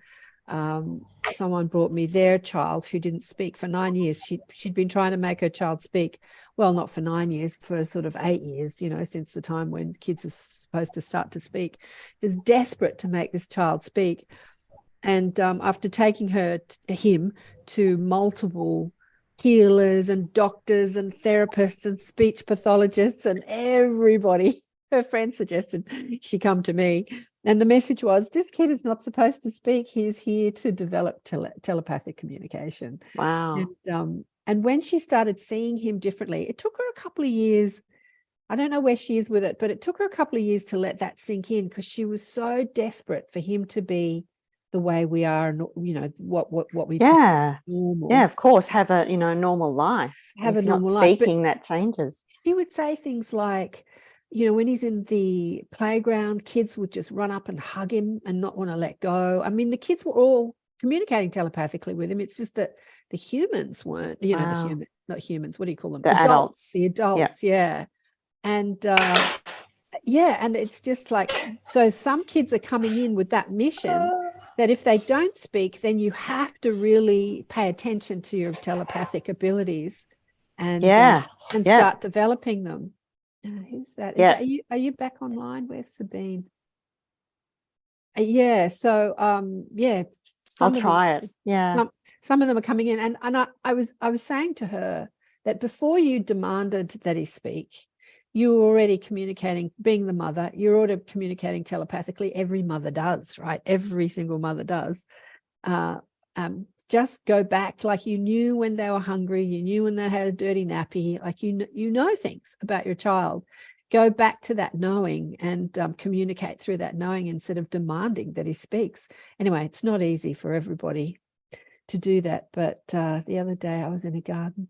Someone brought me their child who didn't speak for 9 years. She'd been trying to make her child speak. Well, not for 9 years, for sort of 8 years, since the time when kids are supposed to start to speak. Just desperate to make this child speak. And after taking him to multiple healers and doctors and therapists and speech pathologists and everybody, her friend suggested she come to me. And the message was, this kid is not supposed to speak. He's here to develop telepathic communication. Wow. And when she started seeing him differently, it took her a couple of years. I don't know where she is with it, but it took her a couple of years to let that sink in, because she was so desperate for him to be the way we are, and what we Yeah. normal. Yeah, of course, have a normal life. Have if a you're normal not life, but speaking, that changes. she would say things like, when he's in the playground, kids would just run up and hug him and not want to let go. I mean, the kids were all communicating telepathically with him. It's just that the humans weren't, Wow. not humans, what do you call them? The adults. The adults, yeah. And and it's just like, so some kids are coming in with that mission that if they don't speak, then you have to really pay attention to your telepathic abilities and start developing them. Who's that? Are you back online? Where's Sabine? So I'll try it. Yeah. Some of them are coming in, and I was saying to her that before you demanded that he speak, you were already communicating. Being the mother, you're already communicating telepathically. Every mother does, right? Every single mother does. Just go back, like you knew when they were hungry, you knew when they had a dirty nappy, like you know things about your child. Go back to that knowing and communicate through that knowing instead of demanding that he speaks. Anyway, it's not easy for everybody to do that. But the other day I was in a garden.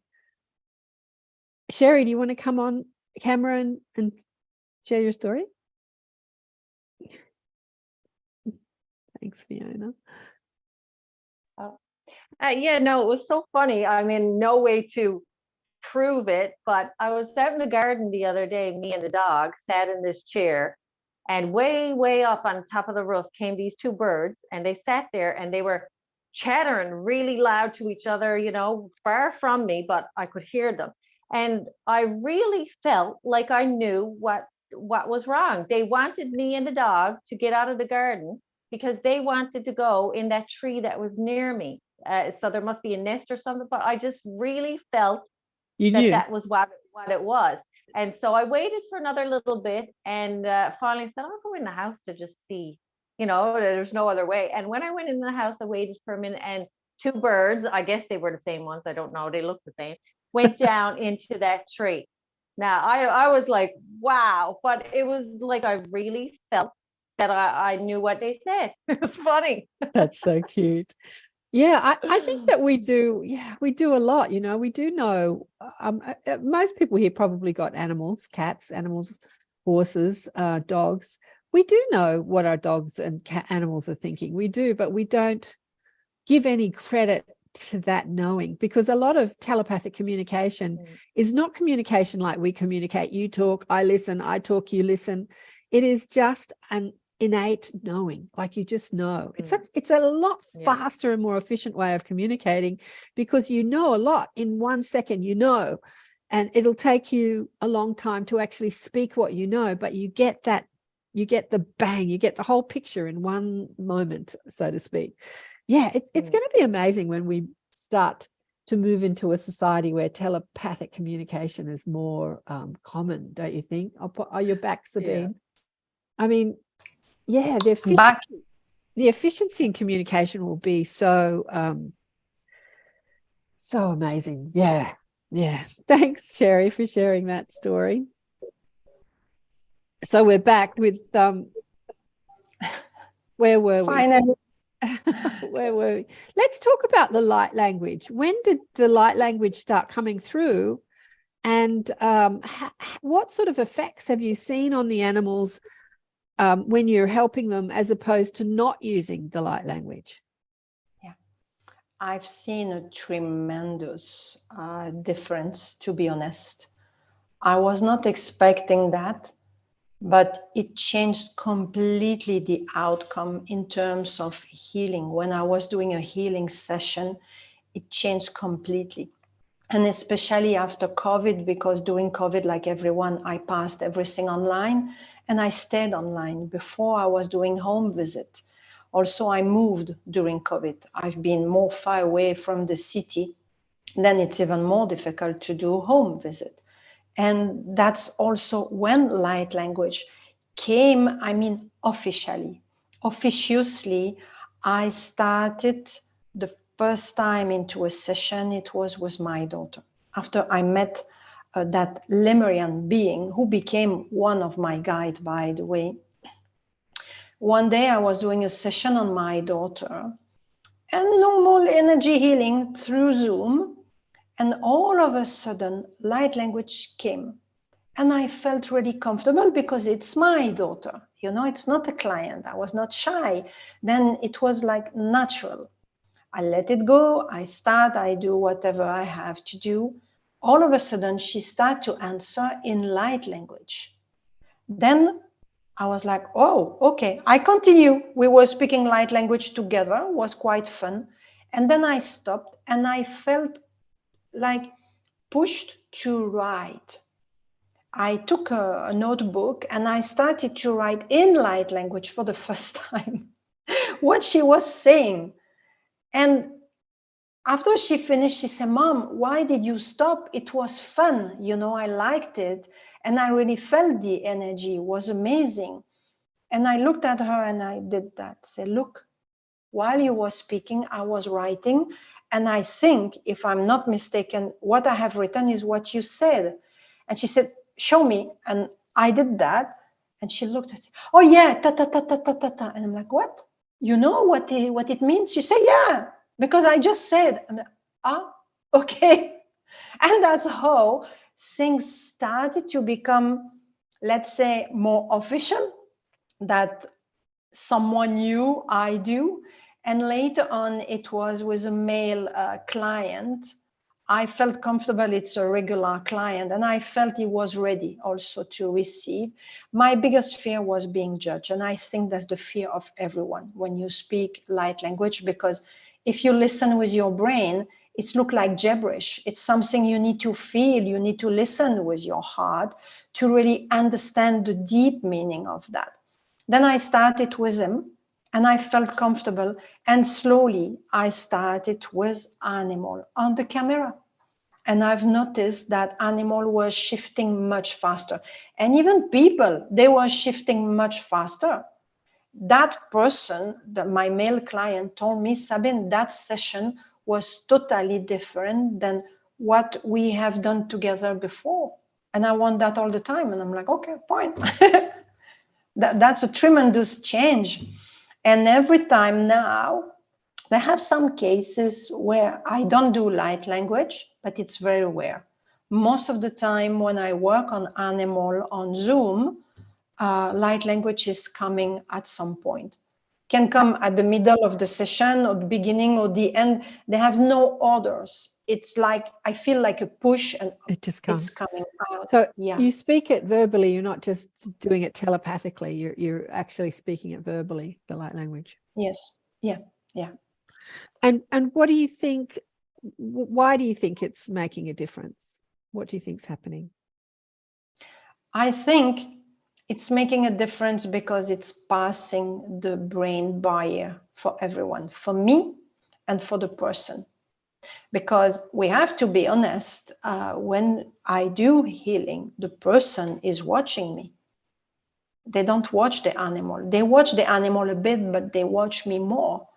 Sherry, do you want to come on camera and share your story? Thanks, Fiona. It was so funny. I mean, no way to prove it, but I was out in the garden the other day, me and the dog sat in this chair, and way up on top of the roof came these two birds, and they sat there and they were chattering really loud to each other, far from me, but I could hear them. And I really felt like I knew what was wrong. They wanted me and the dog to get out of the garden because they wanted to go in that tree that was near me. So there must be a nest or something, but I just really felt that was what it was. And so I waited for another little bit and finally said, I'll go in the house to just see, there's no other way. And when I went in the house, I waited for a minute, and two birds, I guess they were the same ones, I don't know, they looked the same, went down into that tree. Now I was like, wow, but it was like I really felt that I knew what they said. It was funny. That's so cute. Yeah, I think that we do a lot, we do know, most people here probably got animals, cats, animals, horses, dogs. We do know what our dogs and animals are thinking. We do, but we don't give any credit to that knowing, because a lot of telepathic communication is not communication like we communicate. You talk, I listen, I talk, you listen. It is just an innate knowing, like you just know. It's a lot faster and more efficient way of communicating, because you know a lot in 1 second, and it'll take you a long time to actually speak what you know, but you get the bang, you get the whole picture in one moment, so to speak. It's going to be amazing when we start to move into a society where telepathic communication is more common, don't you think? Are you back, Sabine? I mean, the efficiency in communication will be so amazing. Yeah. Thanks, Sherry, for sharing that story. So we're back with where were we? Finally. Where were we? Let's talk about the light language. When did the light language start coming through, and what sort of effects have you seen on the animals when you're helping them, as opposed to not using the light language? I've seen a tremendous difference, to be honest. I was not expecting that, but it changed completely the outcome in terms of healing. When I was doing a healing session, it changed completely. And especially after COVID, because during COVID, like everyone, I passed everything online and I stayed online. Before, I was doing home visit. Also, I moved during COVID. I've been more far away from the city. Then it's even more difficult to do home visit. And that's also when light language came, I mean, officiously, I started the first time into a session, it was with my daughter. After I met that Lemurian being who became one of my guides, by the way. One day I was doing a session on my daughter and normal energy healing through Zoom. And all of a sudden, light language came. And I felt really comfortable because it's my daughter. You know, it's not a client. I was not shy. Then it was like natural. I let it go. I do whatever I have to do. All of a sudden, she started to answer in light language. Then I was like, oh, okay, I continue. We were speaking light language together. It was quite fun. And then I stopped and I felt like pushed to write. I took a notebook and I started to write in light language for the first time what she was saying. And after she finished, she said, Mom, why did you stop? It was fun. You know, I liked it. And I really felt the energy. It was amazing. And I looked at her and I did that. Say, look, while you were speaking, I was writing. And I think, if I'm not mistaken, what I have written is what you said. And she said, show me. And I did that. And she looked at it. Oh, yeah, ta, ta, ta, ta, ta, ta, ta. And I'm like, what? You know what it means? She said, yeah, because I just said. I'm like, okay. And that's how things started to become, let's say, more official, that someone knew I do. And later on, it was with a male client. I felt comfortable. It's a regular client. And I felt he was ready also to receive. My biggest fear was being judged. And I think that's the fear of everyone when you speak light language, because if you listen with your brain, it's look like gibberish. It's something you need to feel. You need to listen with your heart to really understand the deep meaning of that. Then I started with him and I felt comfortable. And slowly I started with animal on the camera. And I've noticed that animal was shifting much faster. And even people, they were shifting much faster. That person, my male client, told me, Sabine, that session was totally different than what we have done together before. And I want that all the time. And I'm like, okay, fine. That's a tremendous change. And every time now, I have some cases where I don't do light language, but it's very rare. Most of the time when I work on animal on Zoom, light language is coming at some point. Can come at the middle of the session or the beginning or the end. They have no orders. It's like, I feel like a push and it just comes. It's coming out. So yeah. You speak it verbally. You're not just doing it telepathically. You're actually speaking it verbally, the light language. Yes. Yeah. Yeah. And what do you think? Why do you think it's making a difference? What do you think's happening? I think it's making a difference because it's passing the brain barrier for everyone, for me and for the person. Because we have to be honest, when I do healing, the person is watching me. They don't watch the animal. They watch the animal a bit, but they watch me more.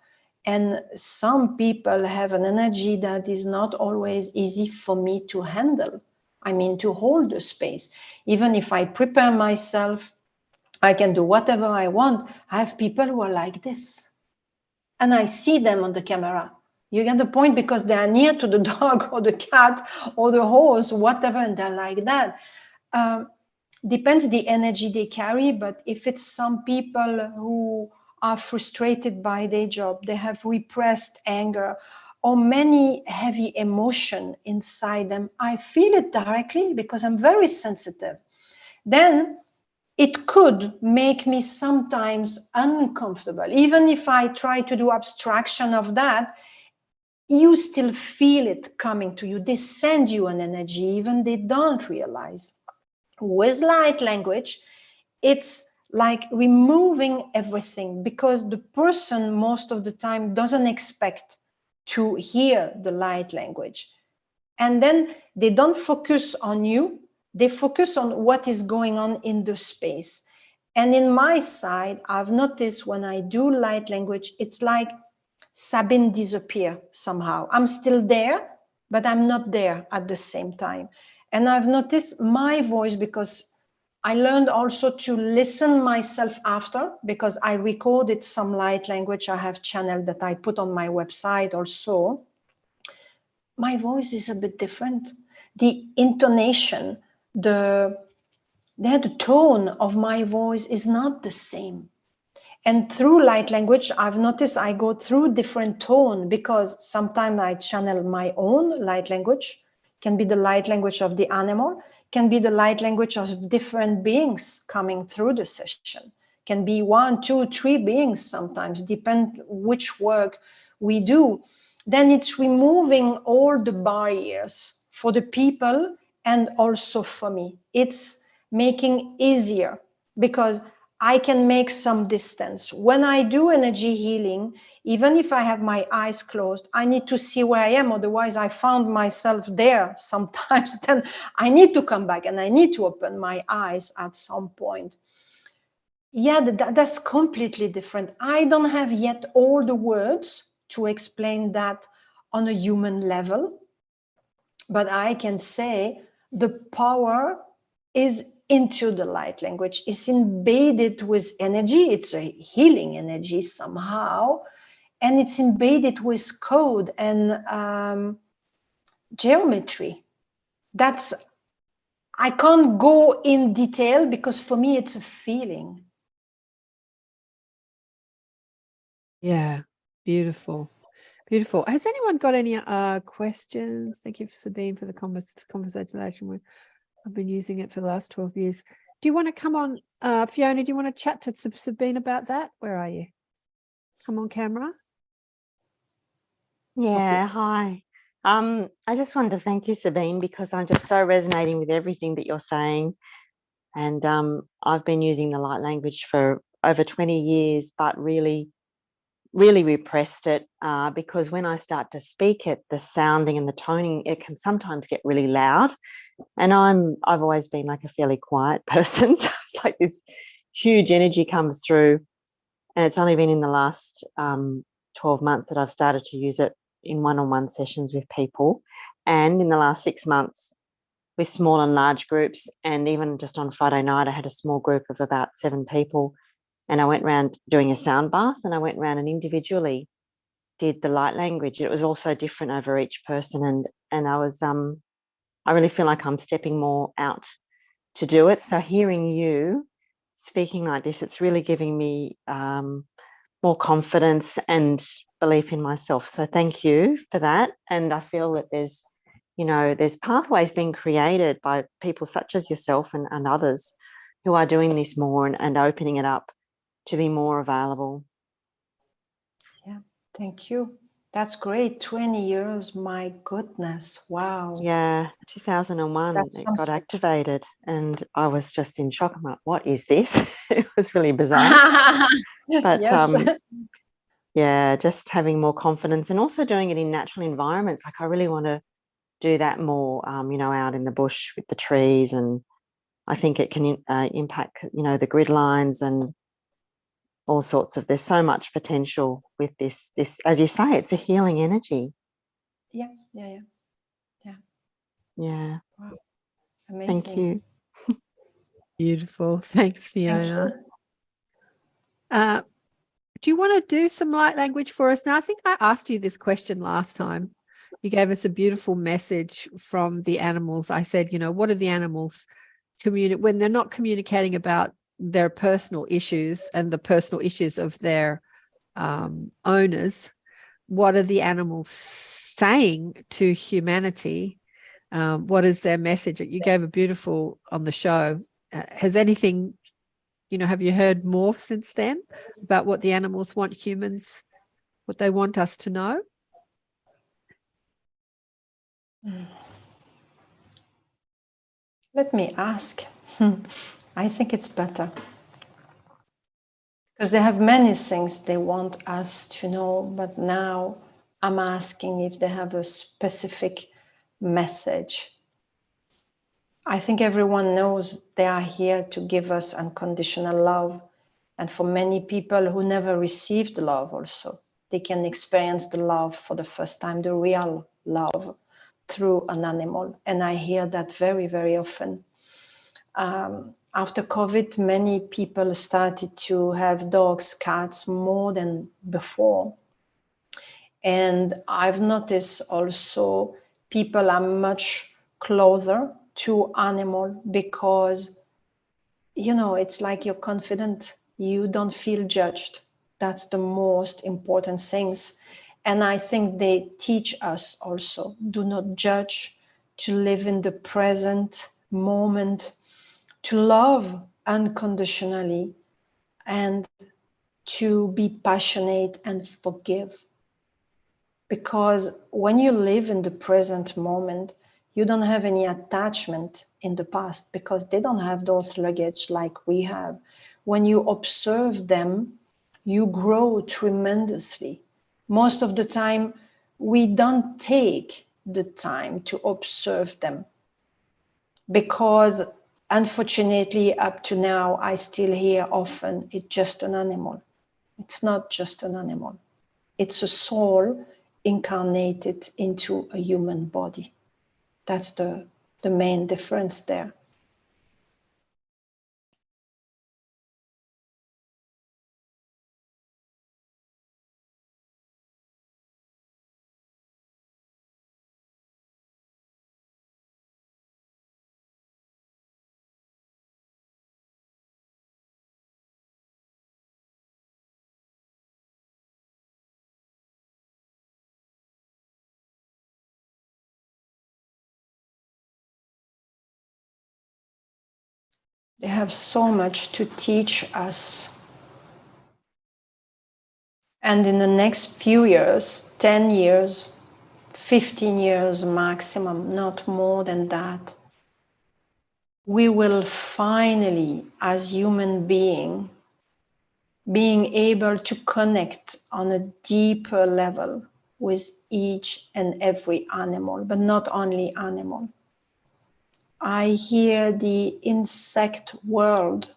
And some people have an energy that is not always easy for me to handle. I mean, to hold the space. Even if I prepare myself, I can do whatever I want. I have people who are like this. And I see them on the camera. You get the point, because they are near to the dog or the cat or the horse, whatever, and they're like that. Depends the energy they carry, but if it's some people who are frustrated by their job, they have repressed anger or many heavy emotion inside them, I feel it directly because I'm very sensitive. Then it could make me sometimes uncomfortable. Even if I try to do abstraction of that, you still feel it coming to you. They send you an energy, even they don't realize. With light language, it's like removing everything, because the person most of the time doesn't expect to hear the light language. And then they don't focus on you. They focus on what is going on in the space. And in my side, I've noticed when I do light language, it's like Sabine disappear somehow. I'm still there, but I'm not there at the same time. And I've noticed my voice, because I learned also to listen myself after, because I recorded some light language I have channeled that I put on my website also. My voice is a bit different. The intonation, the tone of my voice is not the same. And through light language, I've noticed I go through different tone, because sometimes I channel my own light language, can be the light language of the animal, can be the light language of different beings coming through the session, can be 1, 2, 3 beings sometimes, depend which work we do. Then it's removing all the barriers for the people and also for me. It's making easier, because I can make some distance. When I do energy healing, even if I have my eyes closed, I need to see where I am. Otherwise, I found myself there sometimes. Then I need to come back and I need to open my eyes at some point. Yeah, that's completely different. I don't have yet all the words to explain that on a human level, but I can say the power is into the light language. It's embedded with energy. It's a healing energy somehow, and it's embedded with code and geometry. I can't go in detail, because for me it's a feeling. Yeah, beautiful. Beautiful. Has anyone got any questions? Thank you, Sabine, for the conversation. I've been using it for the last 12 years. Do you want to come on, Fiona? Do you want to chat to Sabine about that? Where are you? Come on camera. Yeah, hi. I just wanted to thank you, Sabine, because I'm just so resonating with everything that you're saying. And I've been using the light language for over 20 years, but really repressed it because when I start to speak it, the sounding and the toning, it can sometimes get really loud. And I've always been like a fairly quiet person. So it's like this huge energy comes through. And it's only been in the last 12 months that I've started to use it in one-on-one sessions with people. And in the last 6 months with small and large groups. And even just on Friday night, I had a small group of about 7 people. And I went around doing a sound bath, and I went around and individually did the light language. It was also different over each person. And I was, I really feel like I'm stepping more out to do it. So hearing you speaking like this, it's really giving me more confidence and belief in myself. So thank you for that. And I feel that there's, there's pathways being created by people such as yourself and others who are doing this more and opening it up to be more available. Yeah, thank you. That's great. 20 years, my goodness. Wow. Yeah, 2001, it got activated and I was just in shock. I'm like, what is this? It was really bizarre. But yes. Yeah, just having more confidence and also doing it in natural environments. Like I really want to do that more, out in the bush with the trees. And I think it can impact, the grid lines and all sorts of, there's so much potential with this, as you say, it's a healing energy. Yeah. Yeah. Wow. Amazing. Thank you. Beautiful. Thanks, Fiona. Do you want to do some light language for us now? I think I asked you this question last time. You gave us a beautiful message from the animals. I said, what do the animals communicate when they're not communicating about their personal issues and the personal issues of their owners? What are the animals saying to humanity? What is their message? You gave a beautiful on the show. Has anything, have you heard more since then about what the animals want humans, what they want us to know? Let me ask. I think it's better. Because they have many things they want us to know, but now I'm asking if they have a specific message. I think everyone knows they are here to give us unconditional love. And for many people who never received love also, they can experience the love for the first time, the real love through an animal. And I hear that very, very often. After COVID, many people started to have dogs, cats more than before. And I've noticed also people are much closer to animal because, you know, it's like you're confident, you don't feel judged. That's the most important things. And I think they teach us also, do not judge, to live in the present moment, to love unconditionally, and to be passionate and forgive. Because when you live in the present moment, you don't have any attachment in the past because they don't have those luggage like we have. When you observe them, you grow tremendously. Most of the time, we don't take the time to observe them because unfortunately, up to now, I still hear often it's just an animal. It's not just an animal. It's a soul incarnated into a human body. That's the main difference there. They have so much to teach us. And in the next few years, 10 years, 15 years maximum, not more than that, we will finally, as human being able to connect on a deeper level with each and every animal, but not only animal. I hear the insect world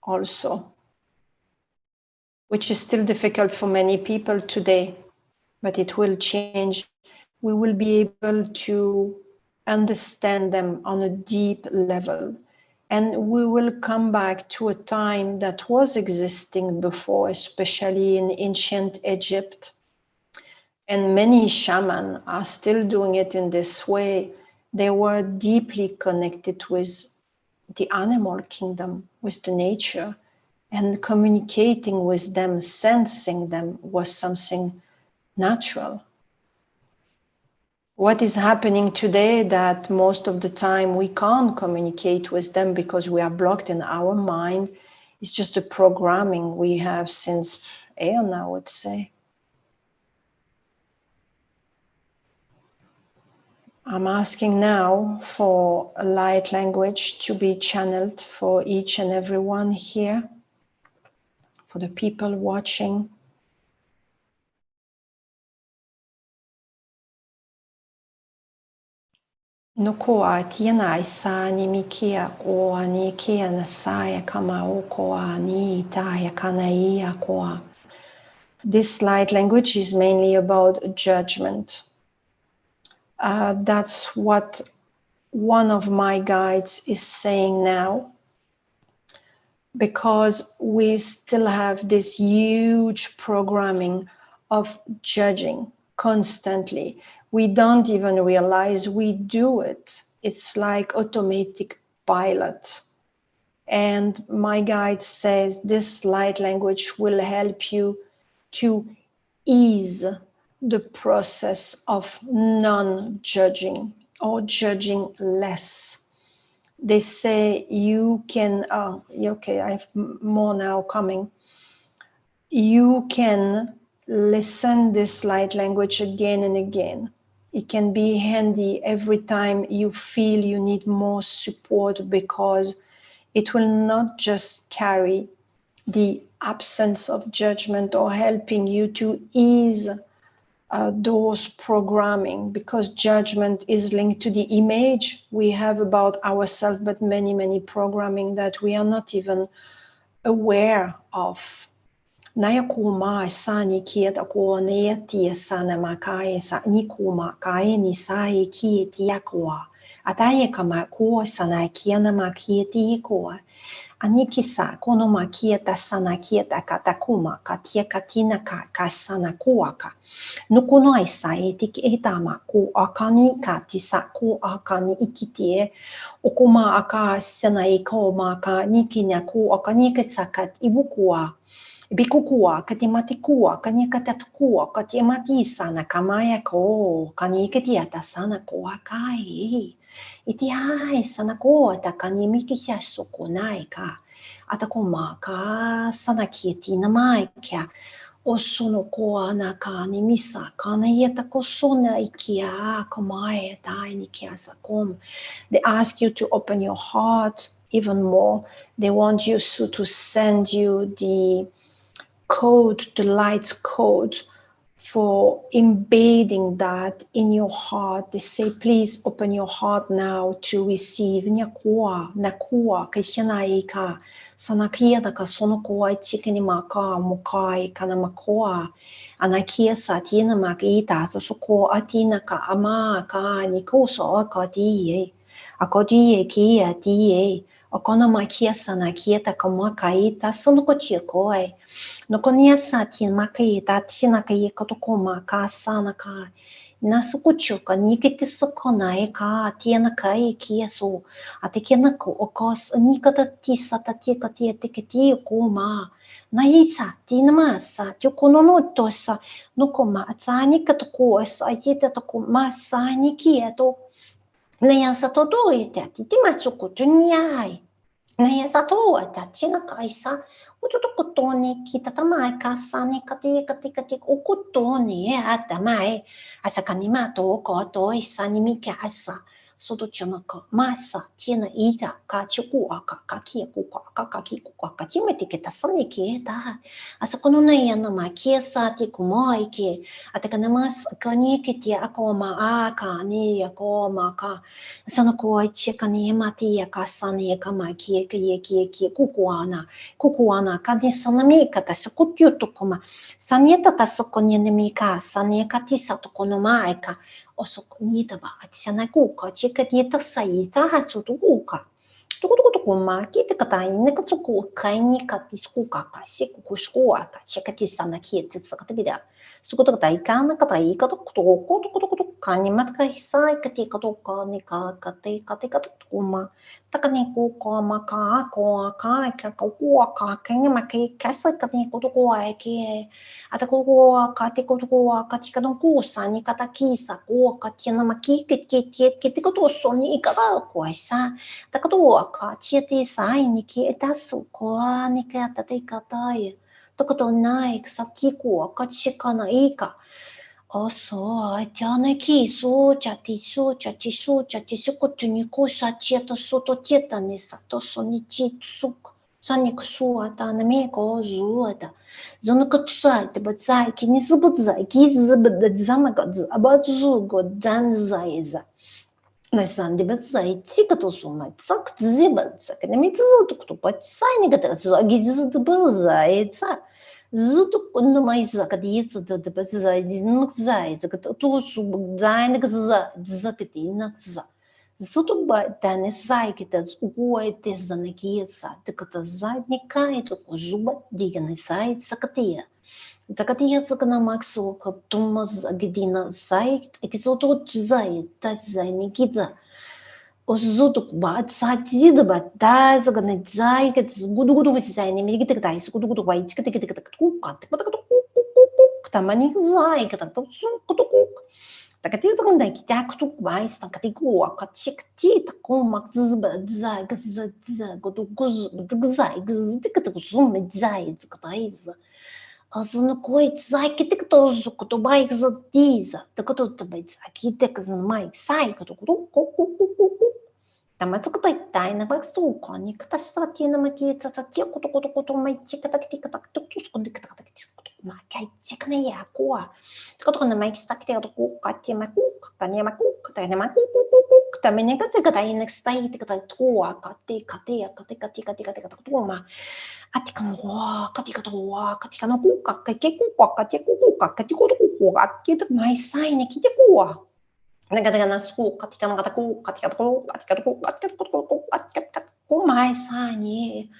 also, which is still difficult for many people today, but it will change. We will be able to understand them on a deep level. And we will come back to a time that was existing before, especially in ancient Egypt. And many shamans are still doing it in this way. They were deeply connected with the animal kingdom, with the nature, and communicating with them, sensing them was something natural. What is happening today that most of the time we can't communicate with them because we are blocked in our mind is just the programming we have since aeon, I would say. I'm asking now for a light language to be channeled for each and everyone here, for the people watching. Nukoa tiena isa ni mikia koa ni kia nasaya kama ukoa ni itaya kanaia koa. This light language is mainly about judgment. That's what one of my guides is saying now, because we still have this huge programming of judging constantly. We don't even realize we do it. It's like automatic pilot. And my guide says this light language will help you to ease the process of non-judging or judging less. They say you can, okay, I have more now coming. You can listen this light language again and again. It can be handy every time you feel you need more support, because it will not just carry the absence of judgment or helping you to ease those programming, because judgment is linked to the image we have about ourselves, but many programming that we are not even aware of. Naya kuma sa ni kia ta ko ne tia sana makai sa ni kuma kai ni sai ki tia ko ataye kama ko sana kia na makia ti ko ani kisa kono makia ta sana kia ta katakuma katia katina ka sana kuaka nukuno ai sai ti eta ma ko akani ka tisa ko akani ikitie okuma aka sana iko maka nikinya ko akani ketsakat ibukua Bikukua, katimatikua, kanyakatatkua, katiamati sana kamaya ko, kanikatiata sana ko akai. Iti hai sana ko ata kanimikia sukunai ka. Atakuma ka sana kieti namai kia. Osono ko anaka nimisa kana yeta ko sona ikia kamaya tai nikia sakom. They ask you to open your heart even more. They want you to send you the code, the light's code for embedding that in your heart. They say, please open your heart now to receive. Nyakua, nakua, kishanaika, sanakia da kasonokoa, chikini maka, mukai, kanamakoa, anakia satina makita, soko atina ka ama ka nikoso akati, akoti kia tie, okona makia sanakia ta kamakaita, sonokochikoi. No konia tin makai ta tina kai kotoko maka sana ka na sukucho ka nikiti sokona e ka tina kai kieso atekena ko okos nikata tisa ta tika tia tiketi ko ma na isa tina masa to kono no to sa no koma tsani katoko sa yeta to koma sa nikieto na yasa to do ite ti matsuko tunyai na yasa to ta tina kai sa Ujuto kutoni kita tamai kasani kati ukutoni atamai asa kanima to ko to isani mika asa soto chamaka masa tiena ita ka chiku aka kaki ku ka ki ku ka timeti kita sani kita asa kono na yana ma kiesa ti kumoi ki atakana mas kani kiti akoma aka ni akoma ka sana ko chekani mati ka sani ka ma ki kukuana kadi sanami kata sakutyu tukuma sanieta tasokoni nemika sanieka tisa tokono maika osokoni ba atsana kuka chekati saita hatsutuka tukuma kiti kata ineka tsuku kaini katiskuka ka sikukushkuwa ka chekati sanaki tsakatida sukuta ikana kata ikata kuto kanimat ka hisai kati katoka nika kati tukuma takani ko maka ko ka kanya makai kasa kati ko ke ata ko kati ko kati kadon ko sani kata kisa ko kati na maki kiti ko soni ikata ko sa takato ka chiti sai ni ki etasu ko ni ka tate kata ye takato nai saki ko ka chikana ika Also, tiane ki so chati sukutuni ko sa chieto soto tieta ne sato soni suk sani kusua ta na me ko zuata zono kutsai te batsai ki ni zubutzai ki zubud zamaga abazu go dan zaiza na sandi batsai tikato suma tsak zibat sak ne mi zutu kuto batsai ni gata zagi zutu bazai tsa Zutu no mais a cadência de pesquisa de nexai, tu subzai nexai, zakati nexai. Zutu ba tane sai que tas uai tes na kiesa, de que tas zai ni kai to zuba diga na sai zakatia. Zakatia zakana maxo que tumas agidina sai, que zutu zai, tas zai ni kiza. Zutu ba sa tida ba da za ga zai ke gudu zai ne mi kita dai su gudu ba ich kita ku ka ta mani zai ka ta su gudu ta ka ti za ga kita ku ba is ta ka ti ku ka chik ti ta ku ma ba zai ga za gudu zai ga ta ku su me zai ka ta is Azını koy zai kita ka su ku ba ik za ti za ta ka ta ba zai kita ka za mai sai ka ku Tamatsukataitai namaksuukoni katasati namakita satia kutokutokuto maitikatakitikatakutuskondi makai kuwa. Tukotokona maikistakitiatukukkati makukkani makukkani makukkuk taminekatikatai nekstaitikatatua kati katia katikatikatikatikatukuma. Atikanua katikatoa katikanokuka kakekukka katikukka katikutukukka kita maisaine kitikua. Kumaisani.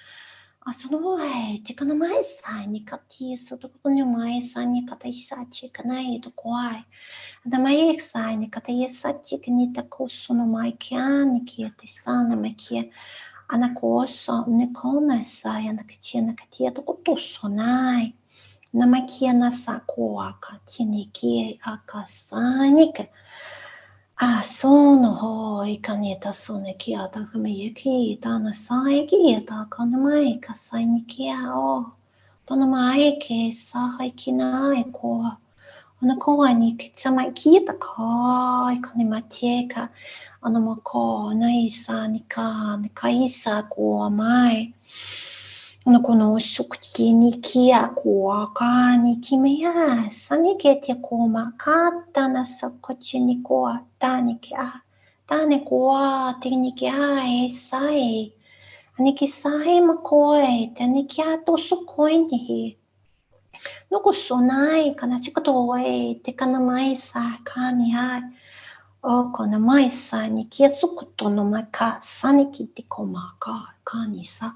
Asunoi, tikana maisani katisa tukunyo maisani kataisati kanai to kwai. Da maisani kataisati kanita kosuno maikiani kiatisana makia. Anakoso nikona sai anakatia nakatia to kutusonai. Namakia nasakoa katinikie akasanika. Sono hoi kaneta sone kia ta kame ki ta na sai ki ta kana mai ka sai ni kia o tona mai ke sai kina e ko ona ko ani ki sama ki ta kai kana matieka ona mo ko nai sa ni ka isa ko mai ona kono shukti ni kia ko ka ni kimea sani ke te koma kata na sakochi ni ko tani kia tani ko tini kia e sai ani ki sai makoi tani kia to sukoi ni no ko sonai kana chikato e te kana mai sa kani ai o kana mai sa ni kia sukuto no maka sani ki te koma ka kani sa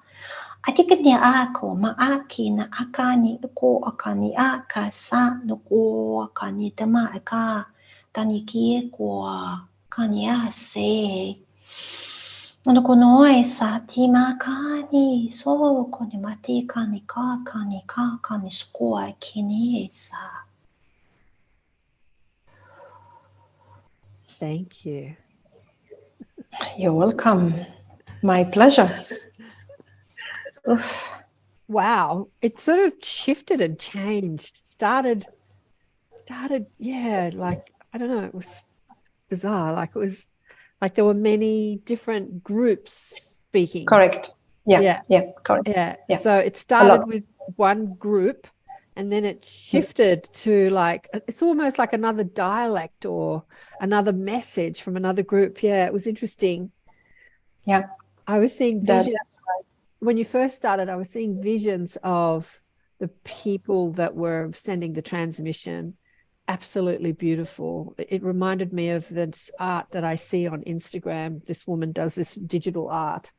Atikani ako maaki na akani ko akani aka sa no ko akani tema aka tani kie ko kani ase no ko noi sa ti makani so ko ni mati kani kani sko kini sa. Thank you. You're welcome. My pleasure. Oof. Wow, it sort of shifted and changed. Started, yeah, like, I don't know, it was bizarre. Like, it was like there were many different groups speaking. Correct. Yeah, correct. Yeah. Yeah. So it started with one group and then it shifted to like, it's almost like another dialect or another message from another group. Yeah, it was interesting. Yeah. I was seeing visions. When you first started, I was seeing visions of the people that were sending the transmission. Absolutely beautiful. It reminded me of this art that I see on Instagram. This woman does this digital art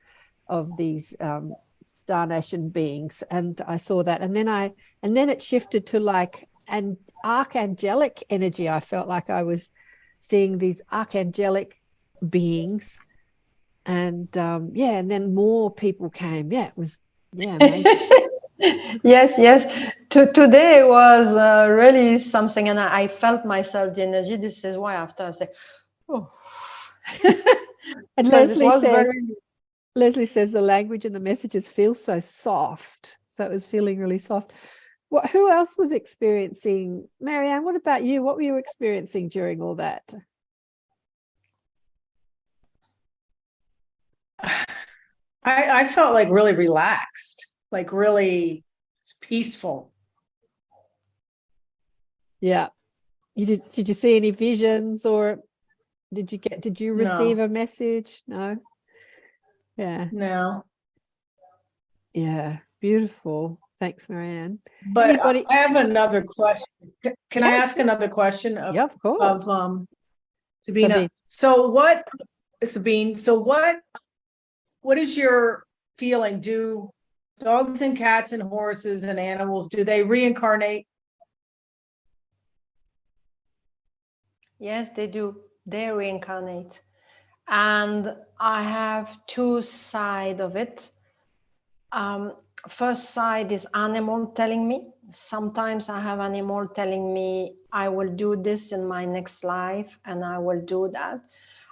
of these Star Nation beings, and I saw that. And then it shifted to like an archangelic energy. I felt like I was seeing these archangelic beings. And and then more people came. Yeah, it was amazing. Yes. Today was really something, and I felt myself the energy. This is why after I say, oh. And Leslie says the language and the messages feel so soft. So it was feeling really soft. Who else was experiencing? Marianne, what about you? What were you experiencing during all that? I felt like really relaxed, like really peaceful. Yeah. Did you see any visions, or did you receive a message? No. Yeah. No. Yeah. Beautiful. Thanks, Marianne. But I have another question. Can I ask another question of course. Of Sabine? Sabine, so what is your feeling? Do dogs and cats and horses and animals, do they reincarnate? Yes, they do. They reincarnate. And I have two sides of it. First side is animal telling me. Sometimes I have animal telling me, I will do this in my next life, and I will do that.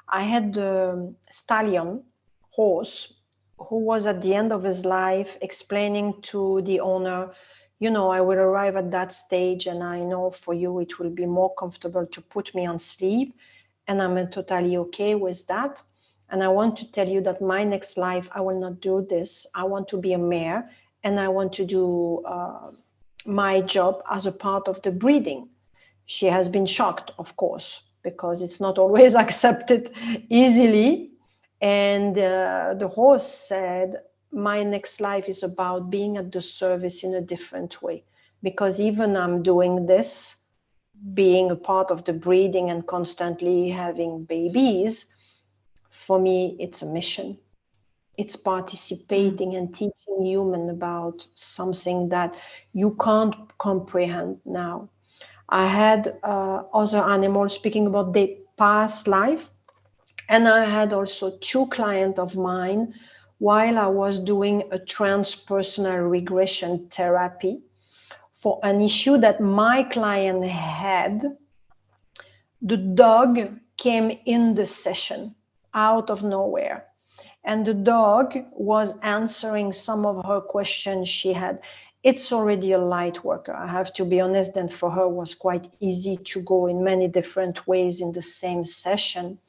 I had the stallion horse who was at the end of his life explaining to the owner, I will arrive at that stage, and I know for you it will be more comfortable to put me on sleep, and I'm totally okay with that. And I want to tell you that my next life, I will not do this. I want to be a mare, and I want to do my job as a part of the breeding. She has been shocked, of course, because it's not always accepted easily. And the horse said, my next life is about being at the service in a different way, because even I'm doing this, being a part of the breeding and constantly having babies, for me, it's a mission. It's participating and teaching human about something that you can't comprehend now. I had other animals speaking about their past life. And I had also 2 clients of mine while I was doing a transpersonal regression therapy for an issue that my client had. The dog came in the session out of nowhere. And the dog was answering some of her questions she had. It's already a light worker, I have to be honest, and for her it was quite easy to go in many different ways in the same session.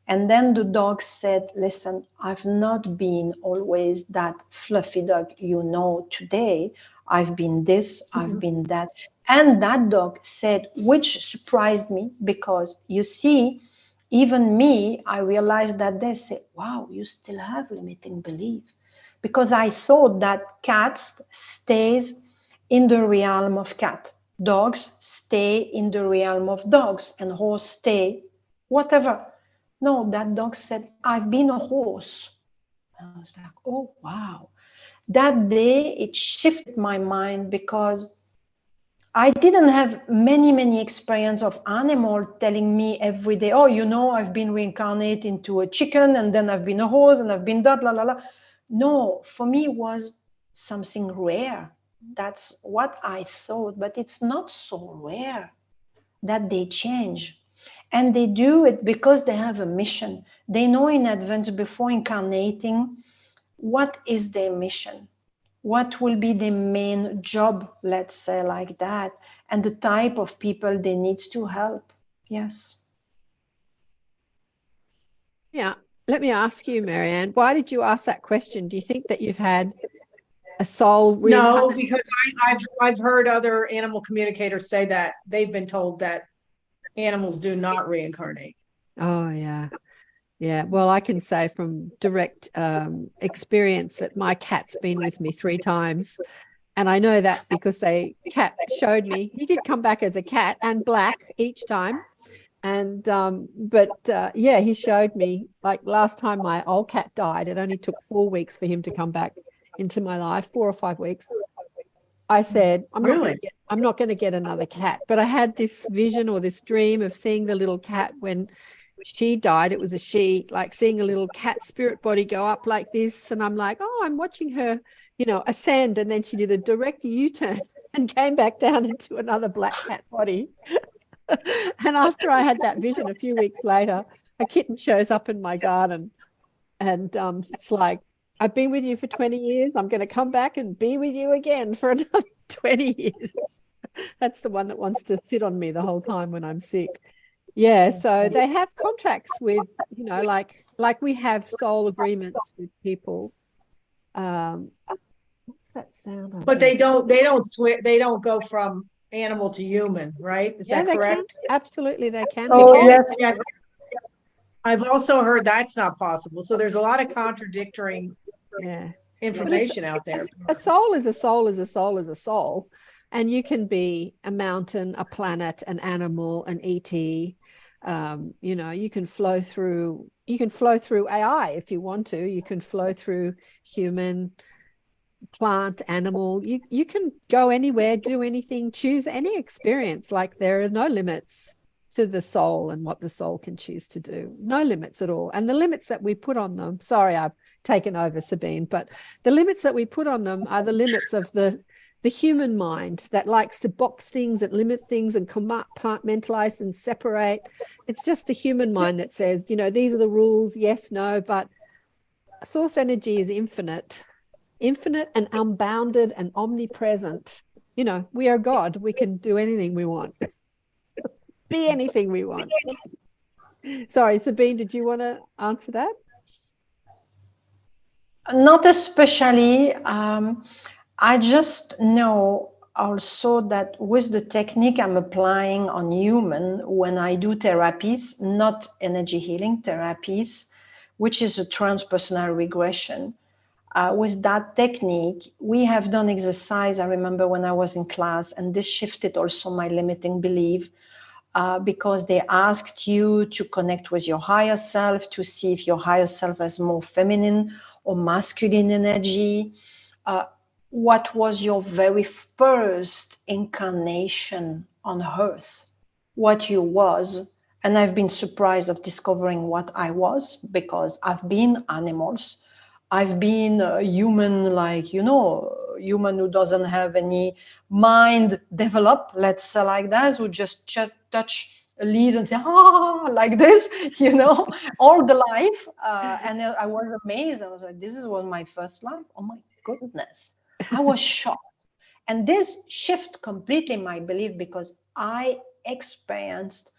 And then the dog said, listen, I've not been always that fluffy dog you know today. I've been this, I've been that. And that dog said, which surprised me, because you see, even me, I realized that they say, wow, you still have limiting belief. Because I thought that cats stays in the realm of cat. Dogs stay in the realm of dogs, and horse stay whatever. No, that dog said, I've been a horse. And I was like, oh, wow. That day, it shifted my mind, because I didn't have many experience of animal telling me every day, oh, you know, I've been reincarnated into a chicken, and then I've been a horse, and I've been that, blah, blah, blah. No, for me, it was something rare. That's what I thought, but it's not so rare that they change. And they do it because they have a mission. They know in advance, before incarnating, what is their mission, what will be the main job, let's say like that, and the type of people they need to help. Yes. Yeah. Let me ask you, Marianne, why did you ask that question? Do you think that you've had a soul No, reincarnate? because I've heard other animal communicators say that they've been told that animals do not reincarnate. Oh, yeah. Yeah. Well, I can say from direct experience that my cat's been with me 3 times. And I know that because cat showed me, he did come back as a cat and black each time. And yeah, he showed me, like last time my old cat died, it only took 4 weeks for him to come back into my life, 4 or 5 weeks. I said, I'm not going to get another cat. But I had this vision or this dream of seeing the little cat when she died. It was a she, like seeing a little cat spirit body go up like this. And I'm like, oh, I'm watching her, ascend. And then she did a direct U-turn and came back down into another black cat body. And after I had that vision, a few weeks later, a kitten shows up in my garden. And it's like, I've been with you for 20 years. I'm going to come back and be with you again for another 20 years. That's the one that wants to sit on me the whole time when I'm sick. Yeah, so they have contracts with, like we have soul agreements with people. What's that sound? But they don't go from animal to human, right? Is that correct? Absolutely, they can. Oh, yes. Yeah. I've also heard that's not possible. So there's a lot of contradictory information out there. A soul is a soul is a soul is a soul. And you can be a mountain, a planet, an animal, an ET. You can flow through AI if you want to. You can flow through human, plant, animal. You can go anywhere, do anything, choose any experience. Like there are no limits to the soul and what the soul can choose to do. No limits at all. And the limits that we put on them, sorry, I've taken over, Sabine, but the limits that we put on them are the limits of the human mind that likes to box things and limit things and compartmentalize and separate. It's just the human mind that says, these are the rules, yes, no, but source energy is infinite and unbounded and omnipresent. We are God. We can do anything we want. Be anything we want. Sorry, Sabine, did you want to answer that? Not especially. I just know also that with the technique I'm applying on human, when I do therapies, not energy healing therapies, which is a transpersonal regression, with that technique, we have done exercise. I remember when I was in class, and this shifted also my limiting belief, because they asked you to connect with your higher self to see if your higher self has more feminine or masculine energy. What was your very first incarnation on earth, what you was. And I've been surprised of discovering what I was, because I've been animals. I've been a human, like, human who doesn't have any mind developed, let's say like that, who just touch a lead and say, like this, all the life. And I was amazed. I was like, this was my first life. Oh my goodness. I was shocked. And this shift completely my belief, because I experienced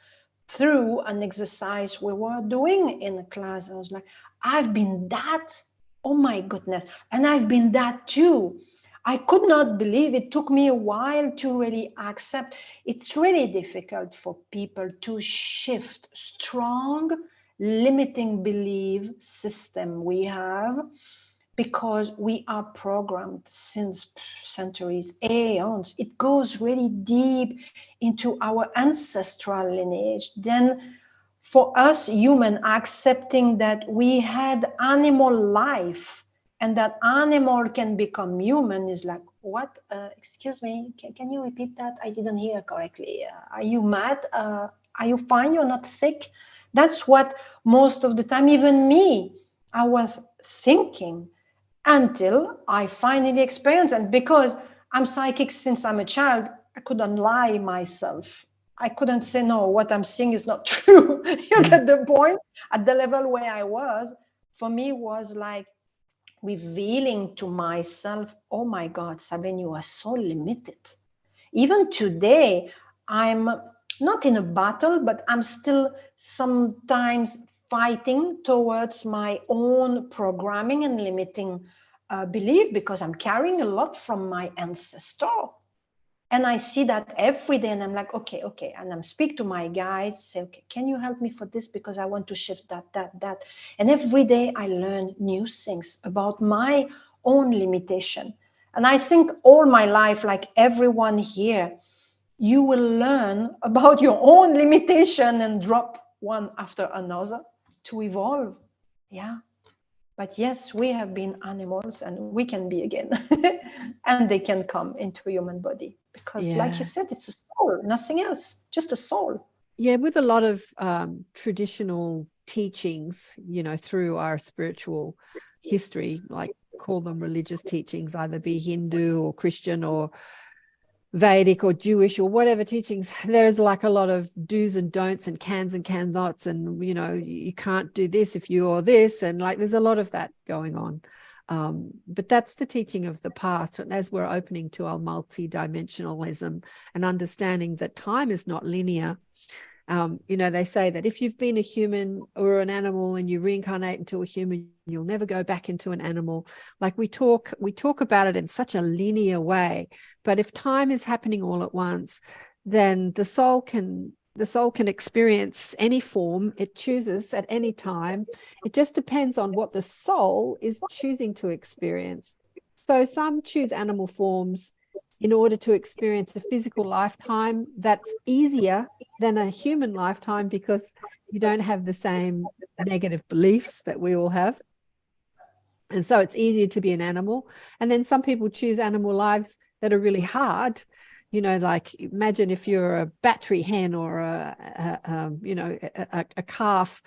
through an exercise we were doing in the class. I was like, I've been that. Oh my goodness. And I've been that too. I could not believe it. Took me a while to really accept. It's really difficult for people to shift strong limiting belief system we have, because we are programmed since centuries, aeons. It goes really deep into our ancestral lineage. Then for us human, accepting that we had animal life and that animal can become human is like, what? Excuse me, can you repeat that? I didn't hear correctly. Are you mad? Are you fine? You're not sick? That's what most of the time, even me, I was thinking, until I finally experienced. And because I'm psychic since I'm a child, I couldn't lie myself. I couldn't say, no, what I'm seeing is not true. You get the point? At the level where I was, for me was like revealing to myself, oh my God, Sabine, you are so limited. Even today, I'm not in a battle, but I'm still sometimes fighting towards my own programming and limiting belief, because I'm carrying a lot from my ancestor. And I see that every day, and I'm like, okay. And I'm speak to my guides, say, okay, can you help me for this? Because I want to shift that. And every day I learn new things about my own limitation. And I think all my life, like everyone here, you will learn about your own limitation and drop one after another to evolve. Yeah. But yes, we have been animals and we can be again. And they can come into a human body. Because like you said, it's a soul, nothing else, just a soul. Yeah, with a lot of traditional teachings, through our spiritual history, like call them religious teachings, either be Hindu or Christian or Vedic or Jewish or whatever teachings, there's like a lot of do's and don'ts and cans and can-nots, and you can't do this if you're this, and like there's a lot of that going on. But that's the teaching of the past. And as we're opening to our multidimensionalism and understanding that time is not linear, they say that if you've been a human or an animal and you reincarnate into a human, you'll never go back into an animal. Like we talk about it in such a linear way. But if time is happening all at once, then the soul can experience any form it chooses at any time. It just depends on what the soul is choosing to experience. So some choose animal forms in order to experience a physical lifetime that's easier than a human lifetime, because you don't have the same negative beliefs that we all have. And so it's easier to be an animal. And then some people choose animal lives that are really hard. Like imagine if you're a battery hen or a calf,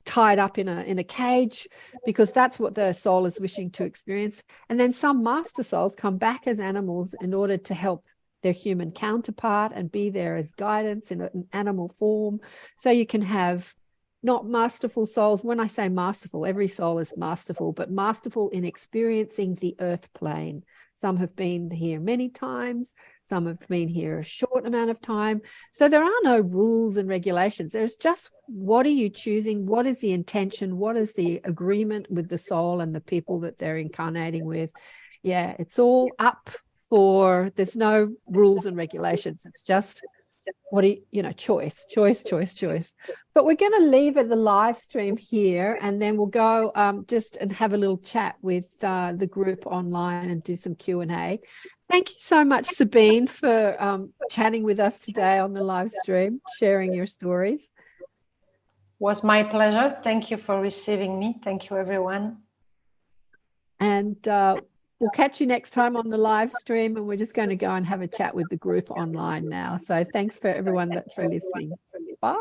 tied up in a cage, because that's what the soul is wishing to experience. And then some master souls come back as animals in order to help their human counterpart and be there as guidance in an animal form. So you can have not masterful souls. When I say masterful, every soul is masterful, but masterful in experiencing the earth plane. Some have been here many times. Some have been here a short amount of time. So there are no rules and regulations. There's just, what are you choosing? What is the intention? What is the agreement with the soul and the people that they're incarnating with? Yeah, it's all up for, there's no rules and regulations. It's just, what do you know, choice. But we're going to leave it the live stream here, and then we'll go just and have a little chat with the group online and do some Q&A. Thank you so much, Sabine, for chatting with us today on the live stream, sharing your stories. Was my pleasure. Thank you for receiving me. Thank you, everyone. And we'll catch you next time on the live stream, and we're just going to go and have a chat with the group online now. So thanks for everyone for listening.